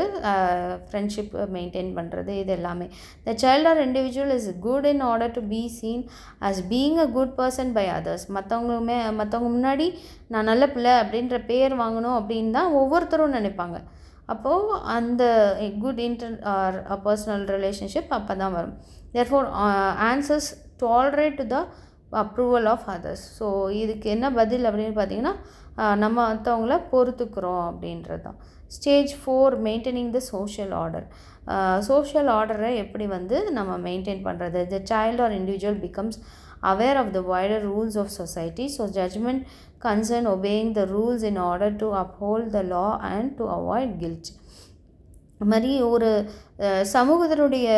ஃப்ரெண்ட்ஷிப் மெயின்டைன் பண்ணுறது, இது எல்லாமே. The child or individual is good in order to be seen as being a good person by others. மற்றவங்க முன்னாடி நான் நல்ல பிள்ளை அப்படின்ற பேர் வாங்கணும் அப்படின்னு தான் ஒவ்வொருத்தரும் நினைப்பாங்க. அப்போது அந்த குட் பர்சனல் ரிலேஷன்ஷிப் அப்போ தான் வரும். Therefore answers tolerated to the approval of others. So இதுக்கு என்ன பதில் அப்படின்னு பார்த்தீங்கன்னா நம்ம மற்றவங்கள பொறுத்துக்கிறோம் அப்படின்றது தான். Stage 4 maintaining the social order. Social ஆர்டரை எப்படி வந்து நம்ம மெயின்டைன் பண்ணுறது. The child or individual becomes aware of the wider rules of society, so judgment concern obeying the rules in order to uphold the law and to avoid guilt. மாதிரி ஒரு சமூகத்தினுடைய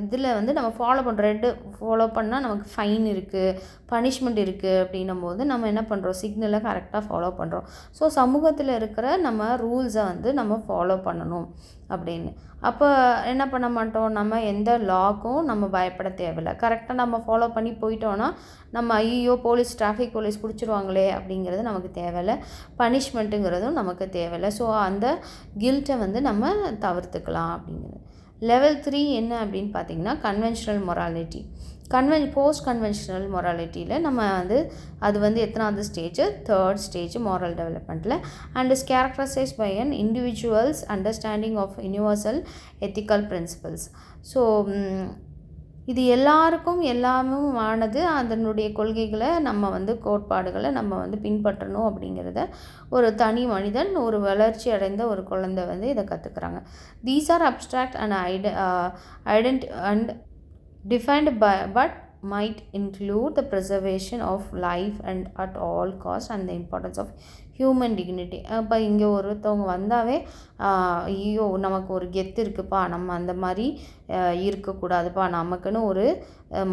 இதில் வந்து நம்ம ஃபாலோ பண்ணால் நமக்கு ஃபைன் இருக்குது, பனிஷ்மெண்ட் இருக்குது அப்படின்னும் போது நம்ம என்ன பண்ணுறோம், சிக்னலை கரெக்டாக ஃபாலோ பண்ணுறோம். ஸோ சமூகத்தில் இருக்கிற நம்ம ரூல்ஸை வந்து நம்ம ஃபாலோ பண்ணணும் அப்படின்னு. அப்போ என்ன பண்ண மாட்டோம், நம்ம எந்த லாக்கும் நம்ம பயப்பட தேவையில்லை. கரெக்டாக நம்ம ஃபாலோ பண்ணி போயிட்டோன்னா நம்ம ஐயோ டிராஃபிக் போலீஸ் பிடிச்சிருவாங்களே அப்படிங்கிறது நமக்கு தேவையில்லை, பனிஷ்மெண்ட்டுங்கிறதும் நமக்கு தேவையில்லை. ஸோ அந்த கில்ட்டை வந்து நம்ம தவிர்த்துக்கலாம் அப்படிங்கிறது. லெவல் 3 என்ன அப்படின்னு பார்த்தீங்கன்னா கன்வென்ஷனல் மொராலிட்டி. போஸ்ட் கன்வென்ஷனல் மொராலிட்டியில் நம்ம அது எத்தனாவது ஸ்டேஜ், தேர்ட் ஸ்டேஜ் மாரல் டெவலப்மெண்ட்டில். And is characterised by an individual's understanding of universal ethical principles. So இது எல்லாருக்கும் எல்லாமும் ஆனது அதனுடைய கொள்கைகளை நம்ம கோட்பாடுகளை நம்ம பின்பற்றணும் அப்படிங்கிறத ஒரு தனி மனிதன், ஒரு வளர்ச்சி அடைந்த ஒரு குழந்தை இதை கற்றுக்குறாங்க. These are abstract and defined by, but might include the preservation of life and at all cost and the importance of human dignity. அப்போ இங்கே ஒருத்தவங்க வந்தாவே ஐயோ நமக்கு ஒரு கெத்து இருக்குப்பா, நம்ம அந்த மாதிரி இருக்கக்கூடாதுப்பா, நமக்குன்னு ஒரு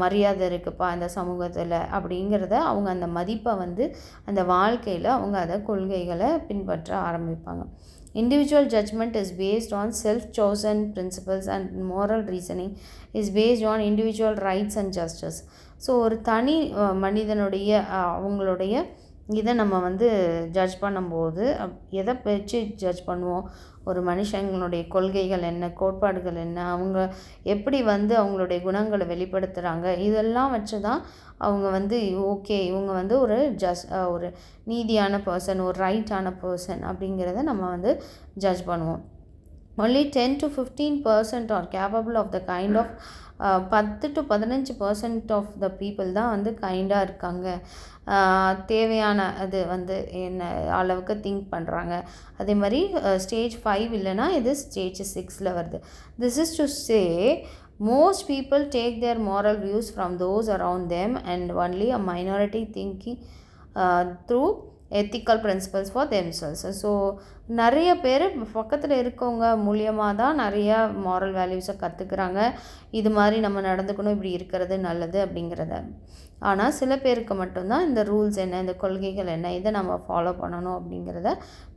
மரியாதை இருக்குப்பா இந்த சமூகத்தில் அப்படிங்கிறத அவங்க அந்த மதிப்பை அந்த வாழ்க்கையில் அவங்க அதை கொள்கைகளை பின்பற்ற ஆரம்பிப்பாங்க. Individual judgment is based on self-chosen principles and moral reasoning is based on individual rights and justice. So ஒரு தனி மனிதனுடைய அவங்களுடைய இதை நம்ம ஜட்ஜ் பண்ணும்போது எதை வச்சு ஜட்ஜ் பண்ணுவோம்? ஒரு மனுஷங்களுடைய கொள்கைகள் என்ன, கோட்பாடுகள் என்ன, அவங்க எப்படி அவங்களுடைய குணங்களை வெளிப்படுத்துகிறாங்க, இதெல்லாம் வச்சு தான் அவங்க ஓகே இவங்க ஒரு நீதியான பர்சன், ஒரு ரைட்டான பர்சன் அப்படிங்கிறத நம்ம ஜட்ஜ் பண்ணுவோம். only 10 to 15% are capable of the kind of 10 to 15% of the people தான் கைண்டாக இருக்காங்க, தேவையான அது என்ன அளவுக்கு திங்க் பண்ணுறாங்க. அதே மாதிரி ஸ்டேஜ் 5 இல்லைன்னா இது ஸ்டேஜ் 6 வருது. This is to say most people take their moral views from those around them and only a minority thinking through ethical principles for themselves. So நிறைய பேர் பக்கத்தில் இருக்கவங்க மூலியமாக தான் நிறையா மாரல் வேல்யூஸை கற்றுக்குறாங்க. இது மாதிரி நம்ம நடந்துக்கணும், இப்படி இருக்கிறது நல்லது அப்படிங்கிறத. ஆனால் சில பேருக்கு மட்டும்தான் இந்த ரூல்ஸ் என்ன, இந்த கொள்கைகள் என்ன, இதை நம்ம ஃபாலோ பண்ணணும் அப்படிங்கிறத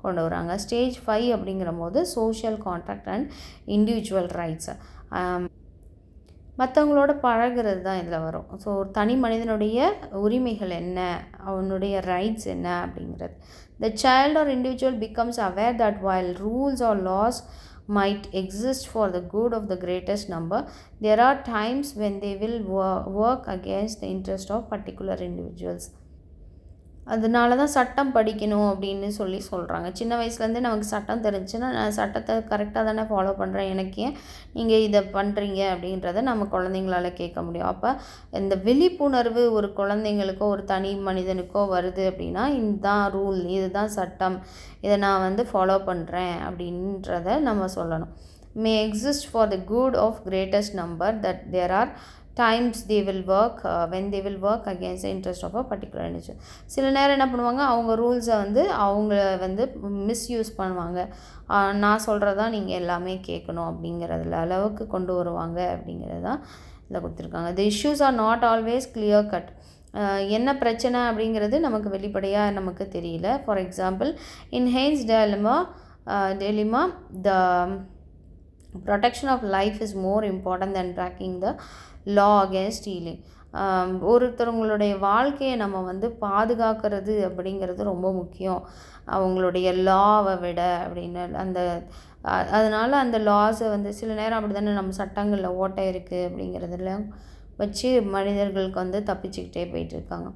கொண்டு வராங்க. ஸ்டேஜ் 5 அப்படிங்கிற போது social contract and individual rights, மற்றவங்களோட பழகிறது தான் இதில் வரும். ஸோ ஒரு தனி மனிதனுடைய உரிமைகள் என்ன, அவனுடைய ரைட்ஸ் என்ன அப்படிங்கிறது. The child or individual becomes aware that while rules or laws might exist for the good of the greatest number, there are times when they will work against the interest of particular individuals. அதனால தான் சட்டம் படிக்கணும் அப்படின்னு சொல்கிறாங்க. சின்ன வயசுலேருந்தே நமக்கு சட்டம் தெரிஞ்சுன்னா நான் சட்டத்தை கரெக்டாக தானே ஃபாலோ பண்ணுறேன், எனக்கு ஏன் நீங்கள் இதை பண்ணுறீங்க அப்படின்றத நம்ம குழந்தைங்களால் கேட்க முடியும். அப்போ இந்த விழிப்புணர்வு ஒரு குழந்தைங்களுக்கோ ஒரு தனி மனிதனுக்கோ வருது அப்படின்னா இதுதான் ரூல், இதுதான் சட்டம், இதை நான் ஃபாலோ பண்ணுறேன் அப்படின்றத நம்ம சொல்லணும். May exist for the good of greatest number that there are times they will work when they will work against the interest of a particular individual. சில நேரம் என்ன பண்ணுவாங்க, அவங்க ரூல்ஸை அவங்க மிஸ்யூஸ் பண்ணுவாங்க. நான் சொல்கிறதான் நீங்கள் எல்லாமே கேட்கணும் அப்படிங்கிறதுல அளவுக்கு கொண்டு வருவாங்க அப்படிங்கிறது தான் இதில் கொடுத்துருக்காங்க. the issues are not always clear cut. என்ன பிரச்சனை அப்படிங்கிறது நமக்கு வெளிப்படையாக நமக்கு தெரியல. For example in Heinz dilemma the protection of life is more important than breaking the law against stealing. ஒருத்தவங்களுடைய வாழ்க்கையை நம்ம பாதுகாக்கிறது அப்படிங்கிறது ரொம்ப முக்கியம் அவங்களுடைய லாவை விட அப்படின்னு அதனால் அந்த லாஸை சில நேரம் அப்படி தானே நம்ம சட்டங்களில் ஓட்டை இருக்குது அப்படிங்கிறதுல வச்சு மனிதர்களுக்கு தப்பிச்சுக்கிட்டே போயிட்டுருக்காங்க.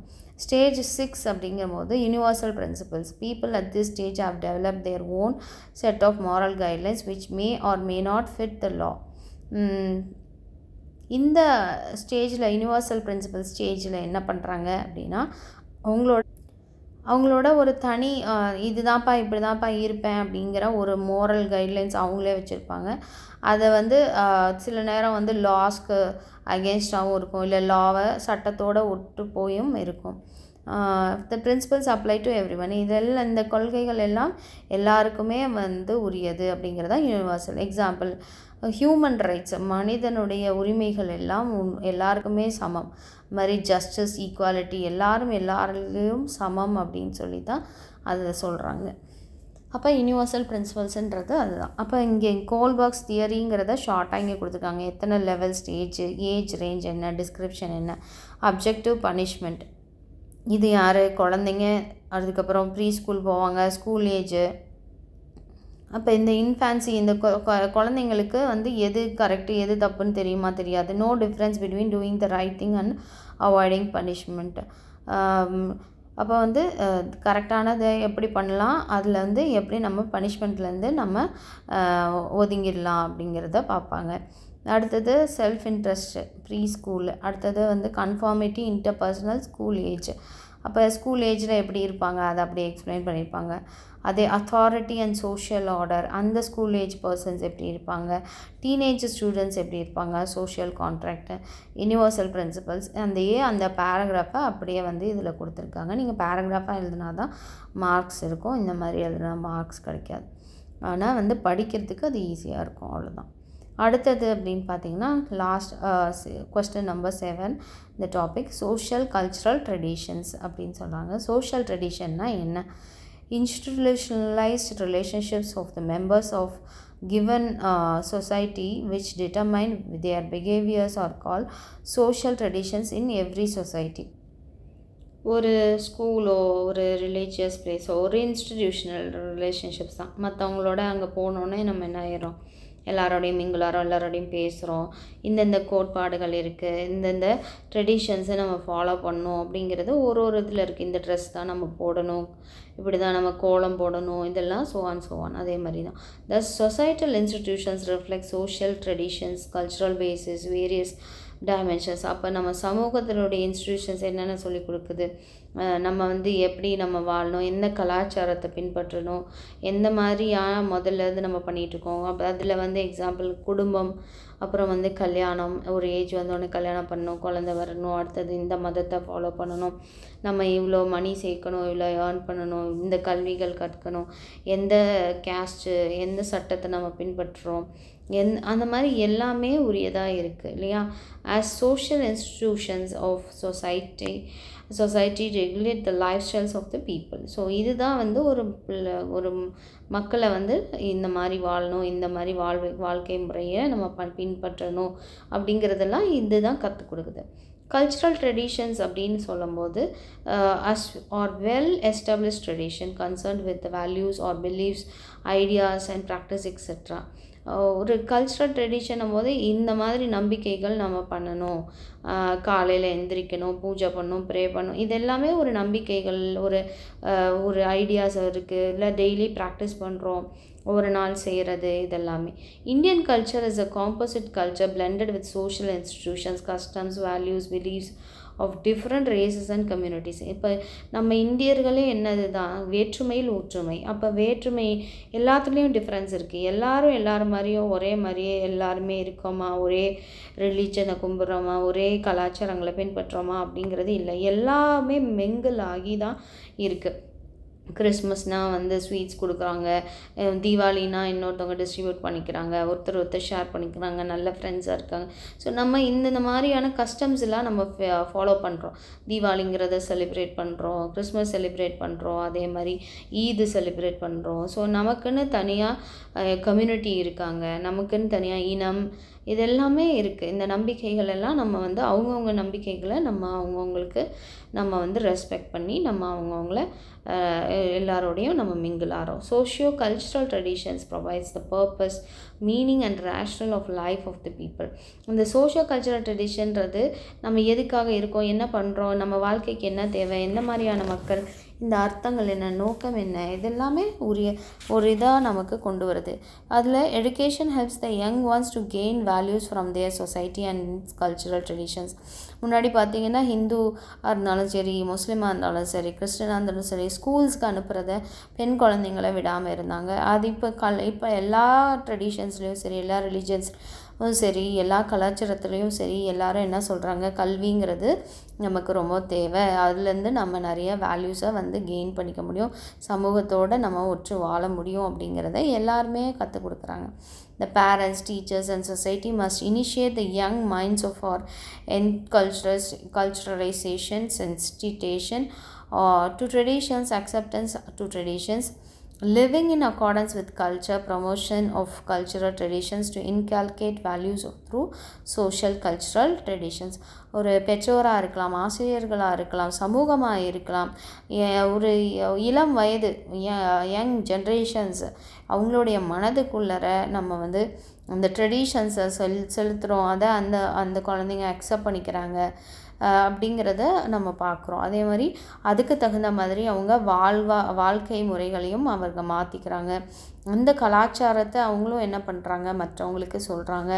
ஸ்டேஜ் 6 அப்படிங்கும்போது universal principles. People at this stage have develop their own set of moral guidelines which may or may not fit the law. இந்த ஸ்டேஜில் யூனிவர்சல் பிரின்சிபல் ஸ்டேஜில் என்ன பண்ணுறாங்க அப்படின்னா அவங்களோட ஒரு தனி இதுதான்ப்பா இப்படி தான்ப்பா இருப்பேன் அப்படிங்கிற ஒரு மோரல் கைட்லைன்ஸ் அவங்களே வச்சுருப்பாங்க. அதை சில நேரம் லாஸ்க்கு அகேன்ஸ்டாகவும் இருக்கும், இல்லை லாவை சட்டத்தோடு ஒட்டு போயும் இருக்கும். The principles apply to every one. இதெல்லாம் இந்த கொள்கைகள் எல்லாம் எல்லாருக்குமே உரியது அப்படிங்கிறதா யூனிவர்சல். எக்ஸாம்பிள் ஹியூமன் ரைட்ஸ், மனிதனுடைய உரிமைகள் எல்லாம் எல்லாருக்குமே சமம். மாதிரி ஜஸ்டிஸ், ஈக்குவாலிட்டி, எல்லாரையும் சமம் அப்படின்னு சொல்லி தான் அதை சொல்கிறாங்க. அப்போ யூனிவர்சல் பிரின்சிபல்ஸுன்றது அதுதான். அப்போ இங்கே கோல்பர்க்ஸ் தியரிங்கிறத ஷார்ட்டாக இங்கே கொடுத்துருக்காங்க. எத்தனை லெவல், ஸ்டேஜ், ஏஜ் ரேஞ்ச் என்ன, டிஸ்கிரிப்ஷன் என்ன, அப்ஜெக்டிவ், பனிஷ்மெண்ட், இது யார், குழந்தைங்க, அதுக்கப்புறம் ப்ரீ ஸ்கூல் போவாங்க, ஸ்கூல் ஏஜு, அப்போ இந்த இன்ஃபேன்சி இந்த குழந்தைங்களுக்கு வந்து எது கரெக்டு எது தப்புன்னு தெரியுமா தெரியாது. No difference between doing the right thing and avoiding punishment. அப்போ வந்து கரெக்டானதை எப்படி பண்ணலாம், அதில் வந்து எப்படி நம்ம பனிஷ்மெண்ட்லேருந்து நம்ம ஒதுங்கிடலாம் அப்படிங்கிறத பார்ப்பாங்க. அடுத்தது செல்ஃப் இன்ட்ரெஸ்ட் ப்ரீ ஸ்கூல். அடுத்தது வந்து கன்ஃபார்மிட்டி இன்டர்பர்சனல் ஸ்கூல் ஏஜ். அப்போ ஸ்கூல் ஏஜில் எப்படி இருப்பாங்க அதை அப்படியே எக்ஸ்பிளைன் பண்ணியிருப்பாங்க. அதே அத்தாரிட்டி அண்ட் சோஷியல் ஆர்டர், அந்த ஸ்கூல் ஏஜ் பர்சன்ஸ் எப்படி இருப்பாங்க, டீனேஜ் ஸ்டூடெண்ட்ஸ் எப்படி இருப்பாங்க, சோஷியல் கான்ட்ராக்ட், யூனிவர்சல் பிரின்சிபல்ஸ், அந்த பேராகிராஃபை அப்படியே வந்து இதில் கொடுத்துருக்காங்க. நீங்கள் பேராகிராஃபாக எழுதினா தான் மார்க்ஸ் இருக்கும், இந்த மாதிரி எழுதினா மார்க்ஸ் கிடைக்காது. ஆனால் வந்து படிக்கிறதுக்கு அது ஈஸியாக இருக்கும், அவ்வளோதான். அடுத்தது அப்படின்னு பார்த்தீங்கன்னா லாஸ்ட் கொஸ்டின் நம்பர் 7, இந்த டாபிக் சோஷியல் கல்ச்சுரல் ட்ரெடிஷன்ஸ் அப்படின்னு சொல்கிறாங்க. சோஷியல் ட்ரெடிஷன்னா என்ன? Institutionalized relationships of the members of given society which determine their behaviors are called social traditions in every society. ஒரு ஸ்கூலோ ஒரு ரிலீஜியஸ் பிளேஸோ ஒரு இன்ஸ்டிடியூஷனல் ரிலேஷன்ஷிப்ஸ் தான். மற்றவங்களோட அங்கே போனோன்னே நம்ம என்ன ஆயிரும், எல்லாரோடையும் மிங்குலாரோம், எல்லாரோடையும் பேசுகிறோம், இந்தந்த கோட்பாடுகள் இருக்குது, இந்தந்த ட்ரெடிஷன்ஸை நம்ம ஃபாலோ பண்ணணும் அப்படிங்கிறது ஒரு இதில் இருக்குது. இந்த ட்ரெஸ் தான் நம்ம போடணும், இப்படி தான் நம்ம கோலம் போடணும், இதெல்லாம் சோவான். அதே மாதிரி தான் the societal institutions reflect social traditions cultural basis various dimensions. அப்போ நம்ம சமூகத்தினுடைய இன்ஸ்டிடியூஷன்ஸ் என்னென்ன சொல்லி கொடுக்குது, நம்ம வந்து எப்படி நம்ம வாழணும், எந்த கலாச்சாரத்தை பின்பற்றணும், எந்த மாதிரியான முதல்ல இருந்து நம்ம பண்ணிகிட்ருக்கோம். அப்போ அதில் வந்து எக்ஸாம்பிள் குடும்பம், அப்புறம் வந்து கல்யாணம், ஒரு ஏஜ் வந்தோடனே கல்யாணம் பண்ணணும், குழந்தை வரணும், அடுத்தது இந்த மதத்தை ஃபாலோ பண்ணணும், நம்ம இவ்வளோ மணி சேர்க்கணும், இவ்வளோ ஏர்ன் பண்ணணும், இந்த கல்விகள் கற்கணும், எந்த கேஸ்ட்டு எந்த சட்டத்தை நம்ம பின்பற்றுறோம், அந்த மாதிரி எல்லாமே உரியதாக இருக்குது இல்லையா. As social institutions of society regulate the lifestyles of the people. So இதுதான் வந்து ஒரு மக்களை வந்து இந்த மாதிரி வாழணும், இந்த மாதிரி வாழ்க்கை முறையை நம்ம பின்பற்றணும் அப்படிங்கிறதெல்லாம் இதுதான் கற்றுக் கொடுக்குது. கல்ச்சுரல் ட்ரெடிஷன்ஸ் அப்படின்னு சொல்லும்போது are well established tradition concerned with values or beliefs ideas and practice etcetera. ஒரு கல்ச்சுரல் ட்ரெடிஷனும் போது இந்த மாதிரி நம்பிக்கைகள் நம்ம பண்ணணும், காலையில் எந்திரிக்கணும், பூஜை பண்ணணும், ப்ரே பண்ணணும், இது எல்லாமே ஒரு நம்பிக்கைகள், ஒரு ஐடியாஸ் இருக்குது, இல்லை டெய்லி ப்ராக்டிஸ் பண்ணுறோம், ஒரு நாள் செய்கிறது, இதெல்லாமே. Indian culture is a composite culture blended with social institutions customs values beliefs of different races and communities. இப்போ நம்ம இந்தியர்களே என்னது தான் வேற்றுமையில் ஒற்றுமை. அப்போ வேற்றுமை எல்லாத்துலேயும் டிஃப்ரென்ஸ் இருக்குது. எல்லாரும் மாதிரியும் ஒரே மாதிரியே எல்லாருமே இருக்கோமா, ஒரே ரிலீஜனை கும்பிட்றோமா, ஒரே கலாச்சாரங்களை பின்பற்றுறோமா அப்படிங்கிறது இல்லை. எல்லாமே மிங்கிள் ஆகி தான் இருக்குது. கிறிஸ்மஸ்னால் வந்து ஸ்வீட்ஸ் கொடுக்குறாங்க, தீபாவளினா இன்னொருத்தவங்க டிஸ்ட்ரிபியூட் பண்ணிக்கிறாங்க, ஒருத்தர் ஷேர் பண்ணிக்கிறாங்க, நல்ல ஃப்ரெண்ட்ஸாக இருக்காங்க. ஸோ நம்ம இந்த மாதிரியான கஸ்டம்ஸ் எல்லாம் நம்ம ஃபாலோ பண்ணுறோம். தீபாவளிங்கிறத செலிப்ரேட் பண்ணுறோம், கிறிஸ்மஸ் செலிப்ரேட் பண்ணுறோம், அதே மாதிரி ஈது செலிப்ரேட் பண்ணுறோம். ஸோ நமக்குன்னு தனியாக கம்யூனிட்டி இருக்காங்க, நமக்குன்னு தனியாக இனம், இதெல்லாமே இருக்குது. இந்த நம்பிக்கைகள் எல்லாம் நம்ம வந்து அவங்கவுங்க நம்பிக்கைகளை நம்ம அவங்கவுங்களுக்கு நம்ம வந்து ரெஸ்பெக்ட் பண்ணி நம்ம அவங்கவுங்கள எல்லாரோடையும் நம்ம மிங்கிள் ஆகிறோம். Socio cultural traditions provides the purpose meaning and rational of life of the people. இந்த சோஷியோ கல்ச்சுரல் ட்ரெடிஷன்றது நம்ம எதுக்காக இருக்கோம், என்ன பண்ணுறோம், நம்ம வாழ்க்கைக்கு என்ன தேவை, எந்த மாதிரியான மக்கள், இந்த அர்த்தங்கள் என்ன, நோக்கம் என்ன, இதெல்லாமே ஒரு இதாக நமக்கு கொண்டு வருது. அதில் education helps the young ones to gain values from their society and cultural traditions. முன்னாடி பார்த்திங்கன்னா ஹிந்துவாக இருந்தாலும் சரி, முஸ்லீமாக இருந்தாலும் சரி, கிறிஸ்டினாக இருந்தாலும் சரி, ஸ்கூல்ஸ்க்கு அனுப்புகிறத பெண் குழந்தைங்களை விடாமல் இருந்தாங்க. அது இப்போ எல்லா ட்ரெடிஷன்ஸ்லேயும் சரி, எல்லா ரிலீஜன்ஸ்லையும் சரி, எல்லா கலாச்சாரத்துலேயும் சரி, எல்லாரும் என்ன சொல்கிறாங்க, கல்விங்கிறது நமக்கு ரொம்ப தேவை, அதுலேருந்து நம்ம நிறைய வேல்யூஸை வந்து கெயின் பண்ணிக்க முடியும், சமூகத்தோடு நம்ம ஒற்று வாழ முடியும் அப்படிங்கிறத எல்லாருமே கற்றுக் கொடுக்குறாங்க. The parents, teachers and society must initiate the young minds of our culturalization, sensitization to traditions, acceptance to traditions, living in accordance with culture, promotion of cultural traditions to inculcate values through social cultural traditions. ஒரு பெற்றோராக இருக்கலாம், ஆசிரியர்களாக இருக்கலாம், சமூகமாக இருக்கலாம், ஒரு இளம் வயது young generations அவங்களுடைய மனதுக்குள்ளர நம்ம வந்து அந்த ட்ரெடிஷன்ஸை செலுத்துகிறோம். அதை அந்த அந்த குழந்தைங்க அக்செப்ட் பண்ணிக்கிறாங்க அப்படிங்கிறத நம்ம பார்க்குறோம். அதே மாதிரி அதுக்கு தகுந்த மாதிரி அவங்க வாழ்க்கை முறைகளையும் அவங்க மாற்றிக்கிறாங்க. அந்த கலாச்சாரத்தை அவங்களும் என்ன பண்ணுறாங்க, மற்றவங்களுக்கு சொல்கிறாங்க.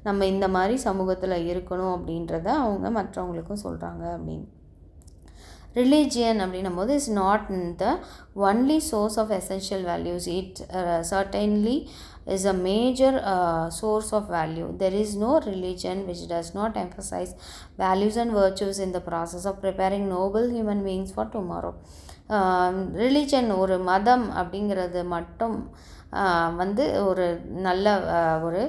நம்ம இந்த மாதிரி சமூகத்தில் இருக்கணும் அப்படின்றத அவங்க மற்றவங்களுக்கும் சொல்கிறாங்க அப்படின்னு. ரிலீஜியன் அப்படின்னும் போது is not the only source of essential values. It certainly is a major source of value. There is no religion which does not emphasize values and virtues in the process of preparing noble human beings for tomorrow. Religion ஒரு மதம் அப்படிங்கிறது மட்டும் வந்து ஒரு நல்ல ஒரு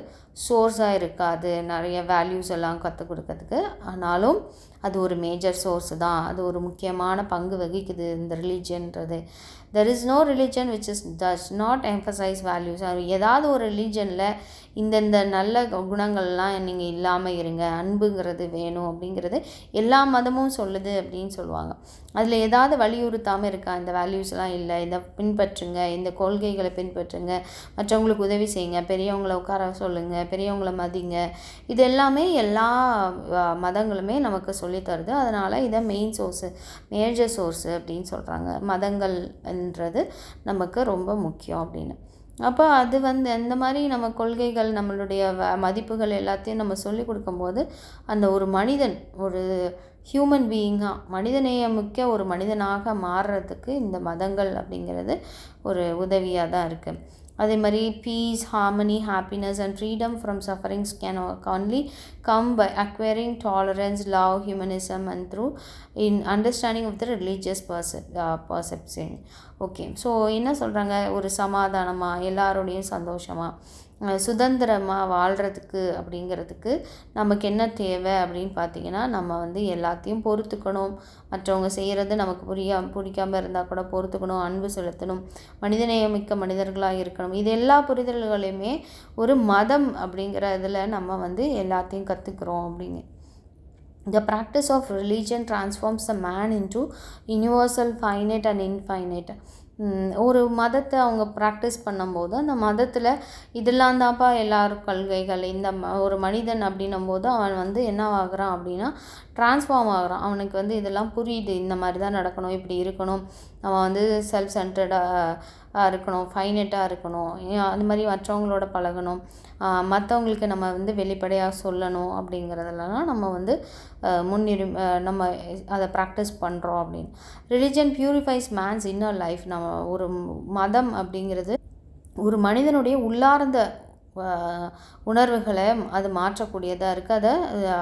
சோர்ஸாக இருக்காது நிறைய வேல்யூஸ் எல்லாம் கற்றுக் கொடுக்கறதுக்கு. ஆனாலும் அது ஒரு மேஜர் சோர்ஸு தான், அது ஒரு முக்கியமான பங்கு வகிக்குது இந்த ரிலீஜன்றது. There is no religion which does not emphasise values. ஏதாவது ஒரு ரிலீஜனில் இந்தந்த நல்ல குணங்கள்லாம் நீங்கள் இல்லாமல் இருங்க, அன்புங்கிறது வேணும் அப்படிங்கிறது எல்லா மதமும் சொல்லுது அப்படின்னு சொல்லுவாங்க. அதில் ஏதாவது வலியுறுத்தாமல் இருக்கா, இந்த வேல்யூஸ்லாம் இல்லை, இதை பின்பற்றுங்க, இந்த கொள்கைகளை பின்பற்றுங்க, மற்றவங்களுக்கு உதவி செய்யுங்க, பெரியவங்களை உட்கார சொல்லுங்கள், பெரியவங்களை மதிங்க, இது எல்லாமே எல்லா மதங்களுமே நமக்கு சொல்லித்தருது. அதனால் இதை மெயின் சோர்ஸு, மேஜர் சோர்ஸு அப்படின்னு சொல்கிறாங்க. மதங்கள்ன்றது நமக்கு ரொம்ப முக்கியம் அப்படின்னு. அப்போ அது வந்து அந்த மாதிரி நம்ம கொள்கைகள், நம்மளுடைய மதிப்புகள் எல்லாத்தையும் நம்ம சொல்லி கொடுக்கும்போது அந்த ஒரு மனிதன் ஒரு ஹியூமன் பீயிங்காக மனிதநேயமிக்க ஒரு மனிதனாக மாறுறதுக்கு இந்த மதங்கள் அப்படிங்கிறது ஒரு உதவியாக தான் இருக்குது. அதே மாதிரி peace, harmony, happiness and freedom from sufferings can only come by acquiring tolerance, love, humanism and through in understanding of the religious perception. Okay, so என்ன சொல்கிறாங்க, ஒரு சமாதானமாக எல்லாரோடையும் சந்தோஷமாக சுதந்திரமாக வாழ்கிறதுக்கு அப்படிங்கிறதுக்கு நமக்கு என்ன தேவை அப்படின்னு பார்த்திங்கன்னா, நம்ம வந்து எல்லாத்தையும் பொறுத்துக்கணும், மற்றவங்க செய்கிறது நமக்கு பிடிக்காமல் இருந்தால் கூட பொறுத்துக்கணும், அன்பு செலுத்தணும், மனிதநேயமிக்க மனிதர்களாக இருக்கணும். இது எல்லா புரிதல்களையுமே ஒரு மதம் அப்படிங்கிற இதில் நம்ம வந்து எல்லாத்தையும் கற்றுக்குறோம் அப்படிங்க. The practice of religion transforms the man into universal, finite and infinite. ஒரு மதத்தை அவங்க ப்ராக்டிஸ் பண்ணும்போது அந்த மதத்தில் இதெல்லாம் தான்ப்பா எல்லாரும் கொள்கைகள், இந்த ஒரு மனிதன் அப்படின்னும் போது அவன் வந்து என்ன ஆகுறான் அப்படின்னா ட்ரான்ஸ்ஃபார்ம் ஆகுறான். அவனுக்கு வந்து இதெல்லாம் புரியுது, இந்த மாதிரி தான் நடக்கணும், இப்படி இருக்கணும், அவன் வந்து செல்ஃப் சென்டர்டாக இருக்கணும், ஃபைனட்டாக இருக்கணும், அந்த மாதிரி மற்றவங்களோட பழகணும், மற்றவங்களுக்கு நம்ம வந்து வெளிப்படையாக சொல்லணும் அப்படிங்கிறதுலாம் நம்ம வந்து நம்ம அதை ப்ராக்டிஸ் பண்ணுறோம் அப்படின்னு. Religion purifies man's inner life. நம்ம ஒரு மதம் அப்படிங்கிறது ஒரு மனிதனுடைய உள்ளார்ந்த உணர்வுகளை அது மாற்றக்கூடியதாக இருக்குது, அதை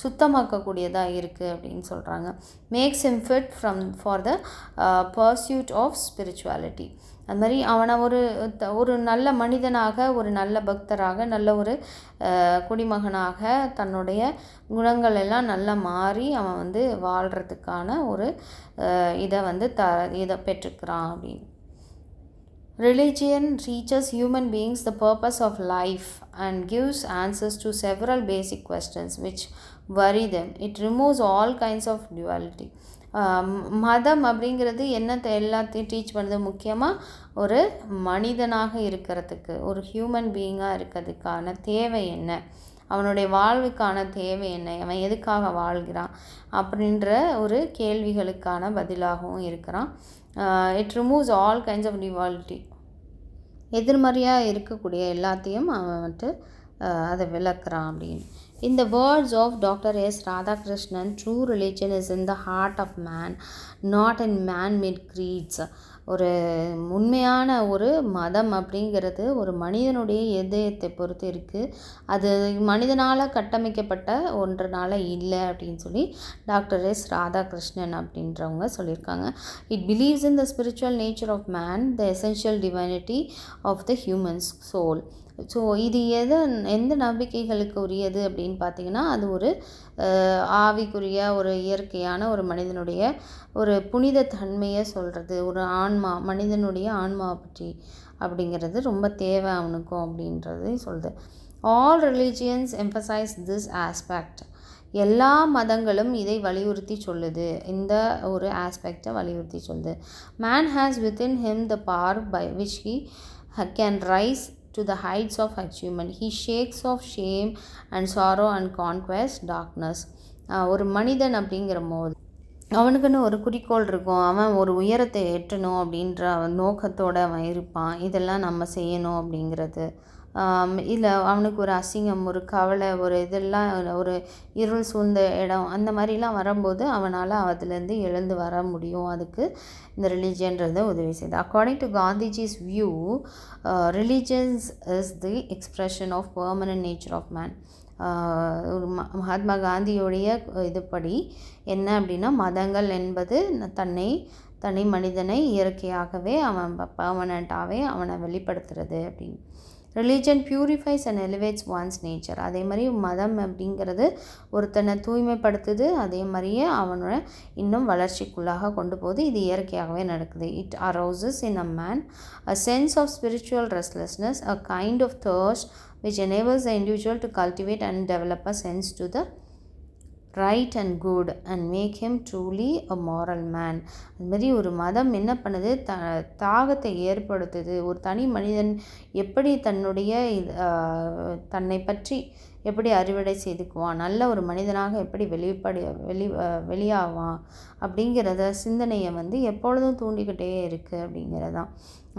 சுத்தமாக்கக்கூடியதாக இருக்குது அப்படின்னு சொல்கிறாங்க. Makes him fit for the pursuit of spirituality. அது மாதிரி அவனை ஒரு நல்ல மனிதனாக, ஒரு நல்ல பக்தராக, நல்ல ஒரு குடிமகனாக தன்னுடைய குணங்கள் எல்லாம் நல்லா மாறி அவன் வந்து வாழ்கிறதுக்கான ஒரு இதை பெற்றுக்கிறான் அப்படின்னு. Religion teaches human beings the purpose of life and gives answers to several basic questions which worry them. It removes all kinds of duality. மதம் அப்படிங்கிறது என்னத்தை எல்லாத்தையும் டீச் பண்ணுது, முக்கியமாக ஒரு மனிதனாக இருக்கிறதுக்கு, ஒரு ஹியூமன் பீயிங்காக இருக்கிறதுக்கான தேவை என்ன, அவனுடைய வாழ்வுக்கான தேவை என்ன, அவன் எதுக்காக வாழ்கிறான் அப்படின்ற ஒரு கேள்விகளுக்கான பதிலாகவும் இருக்கிறான். It removes all kinds of duality. எதிர்மறையாக இருக்கக்கூடிய எல்லாத்தையும் அவன் வந்துட்டு அதை விளக்குறான் அப்படின்னு. In the words of Dr. S. Radhakrishnan, true religion is in the heart of man, not in man-made creeds. ஒரு உண்மையான ஒரு மதம் அப்படிங்கிறது ஒரு மனிதனுடைய இதயத்தை பொறுத்து இருக்குது, அது மனிதனால் கட்டமைக்கப்பட்ட ஒன்றனால இல்லை அப்படின்னு சொல்லி டாக்டர் எஸ் ராதாகிருஷ்ணன் அப்படின்றவங்க சொல்லியிருக்காங்க. It believes in the spiritual nature of man, the essential divinity of the humans soul. So இது எந்த நம்பிக்கைகளுக்கு உரியது அப்படின்னு பார்த்திங்கன்னா, அது ஒரு ஆவிக்குரிய ஒரு இயற்கையான ஒரு மனிதனுடைய ஒரு புனித தன்மையை சொல்கிறது, ஒரு ஆன்மா, மனிதனுடைய ஆன்மாவை பற்றி அப்படிங்கிறது ரொம்ப தேவை அவனுக்கும் அப்படின்றது சொல்லுது. All religions emphasise this aspect. எல்லா மதங்களும் இதை வலியுறுத்தி சொல்லுது, இந்த ஒரு ஆஸ்பெக்டை வலியுறுத்தி சொல்லுது. Man has within him the power by which he can rise to the heights of achievement. He shakes off shame and sorrow and conquers darkness. ஒரு மனிதன் அப்படிங்கிற போது அவனுக்குன்னு ஒரு குறிக்கோள் இருக்கும், அவன் ஒரு உயரத்தை எட்டணும் அப்படின்ற நோக்கத்தோடு அவன் இருப்பான். இதெல்லாம் நம்ம செய்யணும் அப்படிங்கிறது இல்லை, அவனுக்கு ஒரு அசிங்கம், ஒரு கவலை, ஒரு இதெல்லாம் ஒரு இருள் சூழ்ந்த இடம் அந்த மாதிரிலாம் வரும்போது அவனால் அதுலேருந்து எழுந்து வர முடியும். அதுக்கு இந்த ரிலீஜியன்றது உதவி செய்யுது. According to Gandhiji's view, religions is the expression of permanent nature of man. ஒரு மகாத்மா காந்தியோடைய இதுபடி என்ன அப்படின்னா, மதங்கள் என்பது தனி மனிதனை இயற்கையாகவே அவன் பர்மனண்ட்டாகவே அவனை வெளிப்படுத்துறது அப்படின்னு. Religion purifies and elevates once nature. அதே மாதிரி மதம் அப்படிங்கிறது ஒருத்தனை தூய்மைப்படுத்துது, அதே மாதிரியே அவனை இன்னும் வளர்ச்சிக்குள்ளாக கொண்டு போகுது. இது இயற்கையாகவே நடக்குது. It arouses in a man a sense of spiritual restlessness, a kind of thirst which enables the individual to cultivate and develop a sense to the right and good and make him truly a moral man. அதுமாரி ஒரு மதம் என்ன பண்ணுது, தாகத்தை ஏற்படுத்துது. ஒரு தனி மனிதன் எப்படி தன்னை பற்றி எப்படி அறுவடை செய்துக்குவான், நல்ல ஒரு மனிதனாக எப்படி வெளியாவான் அப்படிங்கிறத சிந்தனையை எப்பொழுதும் தூண்டிக்கிட்டே இருக்குது அப்படிங்கிறதான்.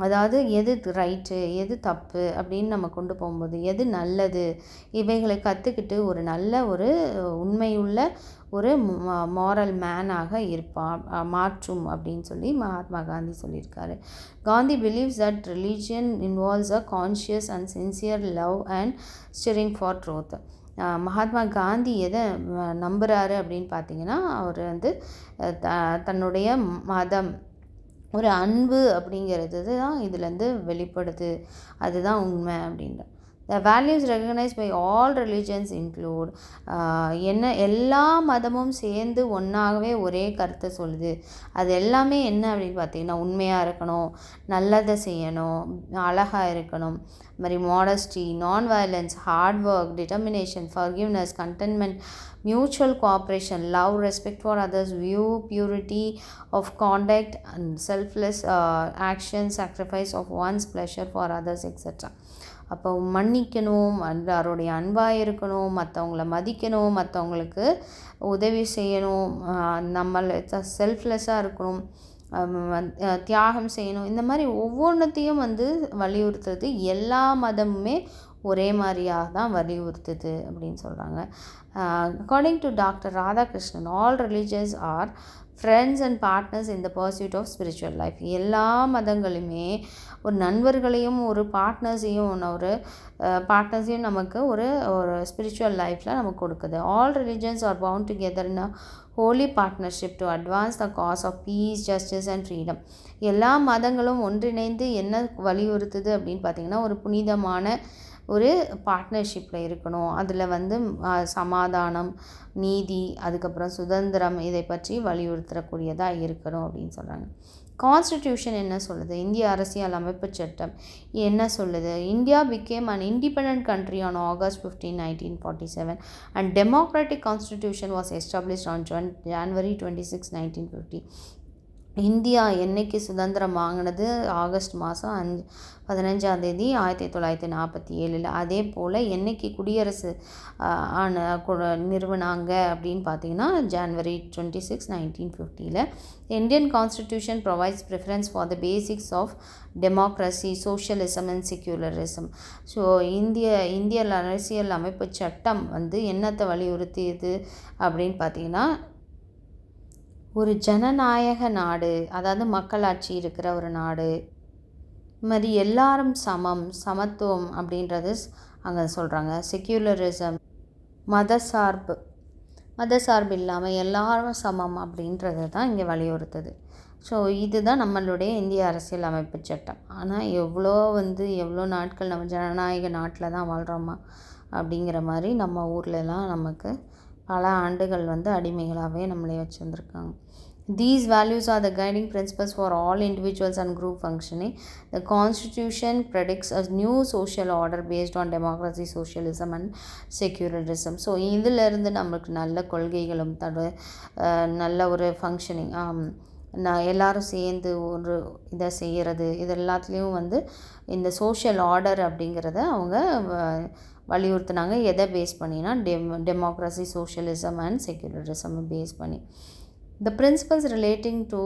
அதாவது எது ரைட்டு, எது தப்பு அப்படின்னு நம்ம கொண்டு போகும்போது எது நல்லது, இவைகளை கற்றுக்கிட்டு ஒரு நல்ல ஒரு உண்மையுள்ள ஒரு மாரல் மேனாக மாற்றும் அப்படின்னு சொல்லி மகாத்மா காந்தி சொல்லியிருக்காரு. Gandhi believes that religion involves a conscious and sincere love and string for truth. Mahatma Gandhi எதை நம்புகிறாரு அப்படின்னு பார்த்தீங்கன்னா, அவர் தன்னுடைய மதம் ஒரு அன்பு அப்படிங்கிறது தான் இதுலேருந்து வெளிப்படுது, அதுதான் உண்மை அப்படின்ற. The values recognised by all religions include, எல்லா மதமும் சேர்ந்து ஒன்றாகவே ஒரே கருத்தை சொல்லுது. அது எல்லாமே என்ன அப்படின்னு பார்த்தீங்கன்னா, உண்மையாக இருக்கணும், நல்லதை செய்யணும், அழகாக இருக்கணும், இது மாதிரி modesty, non violence, hard work, determination, forgiveness, contentment, mutual cooperation, love, respect for others, view, purity of conduct and selfless action, sacrifice of one's pleasure for others, etc. அப்போ மன்னிக்கணும், அவருடைய அன்பாக இருக்கணும், மற்றவங்கள மதிக்கணும், மற்றவங்களுக்கு உதவி செய்யணும், நம்மளை செல்ஃப்லெஸ்ஸாக இருக்கணும், தியாகம் செய்யணும், இந்த மாதிரி ஒவ்வொன்றத்தையும் வலியுறுத்துறது. எல்லா மதமுமே ஒரே மாதிரியாக தான் வலியுறுத்துது அப்படின்னு சொல்கிறாங்க. According to doctor Radhakrishnan, all religious are friends and partners in the pursuit of spiritual life. எல்லா மதங்களுமே ஒரு நண்பர்களையும் ஒரு பார்ட்னர்ஸையும் நமக்கு ஒரு ஸ்பிரிச்சுவல் லைஃப்பில் நமக்கு கொடுக்குது. All religions are bound together in a holy partnership to advance the cause of peace, justice and freedom. எல்லா மதங்களும் ஒன்றிணைந்து என்ன வலியுறுத்துது அப்படின்னு பார்த்திங்கன்னா, ஒரு புனிதமான ஒரு பார்ட்னர்ஷிப்பில் இருக்கணும். அதில் சமாதானம், நீதி, அதுக்கப்புறம் சுதந்திரம், இதை பற்றி வலியுறுத்தக்கூடியதாக இருக்கணும் அப்படின்னு சொல்கிறாங்க. கான்ஸ்டிடியூஷன் என்ன சொல்லுது, இந்திய அரசியல் அமைப்பு சட்டம் என்ன சொல்லுது? India became an independent country on August 15, 1947 and democratic constitution was established on January 26, 1950. India என்னைக்கு சுதந்திரம் வாங்கினது? ஆகஸ்ட் மாதம் 15ஆம் தேதி 1947. அதே போல் என்னைக்கு குடியரசு நிறுவனாங்க அப்படின்னு பார்த்தீங்கன்னா, January 26, 1950. Indian constitution provides preference for the basics of democracy, socialism and secularism. So இந்திய அரசியல் அமைப்பு சட்டம் என்னத்தை வலியுறுத்தியது அப்படின்னு பார்த்தீங்கன்னா, ஒரு ஜனநாயக நாடு, அதாவது மக்களாட்சி இருக்கிற ஒரு நாடு, இது மாதிரி எல்லாரும் சமத்துவம் அப்படின்றது அங்கே சொல்கிறாங்க. செக்யூலரிசம், மதசார்பு இல்லாமல் எல்லாரும் சமம் அப்படின்றது தான் இங்கே வலியுறுத்துது. ஸோ இதுதான் நம்மளுடைய இந்திய அரசியல் அமைப்பு சட்டம். ஆனால் எவ்வளோ நாட்கள் நம்ம ஜனநாயக நாட்டில் தான் வாழ்கிறோமா அப்படிங்கிற மாதிரி நம்ம ஊர்லலாம் நமக்கு பல ஆண்டுகள் அடிமைகளாகவே நம்மளே வச்சுருந்துருக்காங்க. These values are the guiding principles for all individuals and group functioning. The Constitution predicts a new social order based on democracy, socialism and secularism. So இதிலிருந்து நம்மளுக்கு நல்ல கொள்கைகளும் நல்ல ஒரு ஃபங்க்ஷனிங் எல்லோரும் சேர்ந்து ஒரு இதை செய்கிறது, இது எல்லாத்துலேயும் இந்த சோஷியல் ஆர்டர் அப்படிங்கிறத அவங்க வலியுறுத்தினாங்க. எதை பேஸ் பண்ணினா democracy, socialism and secularism base பண்ணி. The principles relating to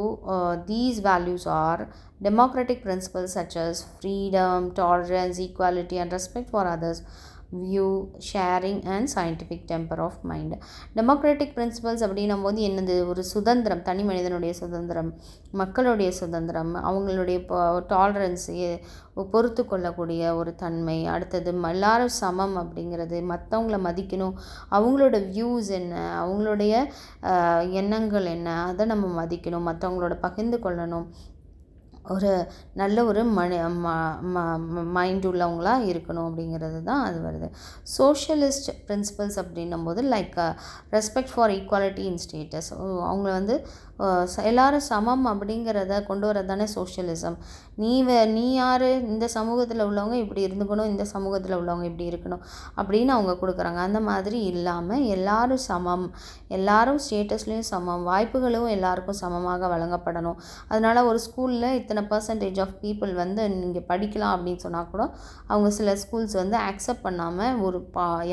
these values are democratic principles such as freedom, tolerance, equality and respect for others, view, sharing and scientific temper of mind. Democratic principles அப்படின்னும் போது என்னது, ஒரு சுதந்திரம், தனி மனிதனுடைய சுதந்திரம், மக்களுடைய சுதந்திரம், அவங்களுடைய டாலரன்ஸ், பொறுத்து கொள்ளக்கூடிய ஒரு தன்மை, அடுத்தது எல்லாரும் சமம் அப்படிங்கிறது, மற்றவங்கள மதிக்கணும், அவங்களோட வியூஸ் என்ன, அவங்களுடைய எண்ணங்கள் என்ன, அதை நம்ம மதிக்கணும், மற்றவங்களோட பகிர்ந்து கொள்ளணும், ஒரு நல்ல ஒரு மைண்ட் உள்ளவங்களாக இருக்கணும் அப்படிங்கிறது தான் அது வருது. சோஷியலிஸ்ட் பிரின்சிபல்ஸ் அப்படின்னும் போது like respect for equality in status, அவங்க எல்லாரும் சமம் அப்படிங்கிறத கொண்டு வரது தானே சோஷியலிசம். நீ யார், இந்த சமூகத்தில் உள்ளவங்க இப்படி இருந்துக்கணும், இந்த சமூகத்தில் உள்ளவங்க இப்படி இருக்கணும் அப்படின்னு அவங்க கொடுக்குறாங்க. அந்த மாதிரி இல்லாமல் எல்லாரும் சமம், எல்லாரும் ஸ்டேட்டஸ்லேயும் சமம், வாய்ப்புகளும் எல்லாருக்கும் சமமாக வழங்கப்படணும். அதனால் ஒரு ஸ்கூலில் இத்தனை பர்சன்டேஜ் ஆஃப் பீப்புள் நீங்கள் படிக்கலாம் அப்படின்னு சொன்னால் கூட அவங்க சில ஸ்கூல்ஸ் ஆக்செப்ட் பண்ணாமல்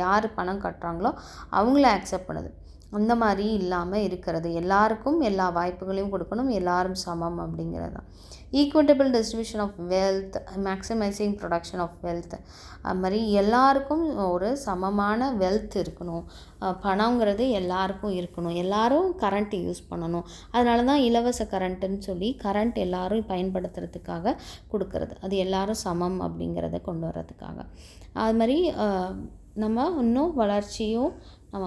யார் பணம் கட்டுறாங்களோ அவங்கள ஆக்செப்ட் பண்ணுது. அந்த மாதிரி இல்லாமல் இருக்கிறது, எல்லாருக்கும் எல்லா வாய்ப்புகளையும் கொடுக்கணும், எல்லாரும் சமம் அப்படிங்கிறது தான். Equitable distribution of wealth, maximising production of wealth, அது மாதிரி எல்லாருக்கும் ஒரு சமமான வெல்த் இருக்கணும், பணங்கிறது எல்லாருக்கும் இருக்கணும், எல்லாரும் கரண்ட் யூஸ் பண்ணணும். அதனால தான் இலவச கரண்ட்டுன்னு சொல்லி கரண்ட் எல்லாரும் பயன்படுத்துறதுக்காக கொடுக்கறது, அது எல்லாரும் சமம் அப்படிங்கிறத கொண்டு வர்றதுக்காக. அது மாதிரி நம்ம இன்னும் வளர்ச்சியும் நம்ம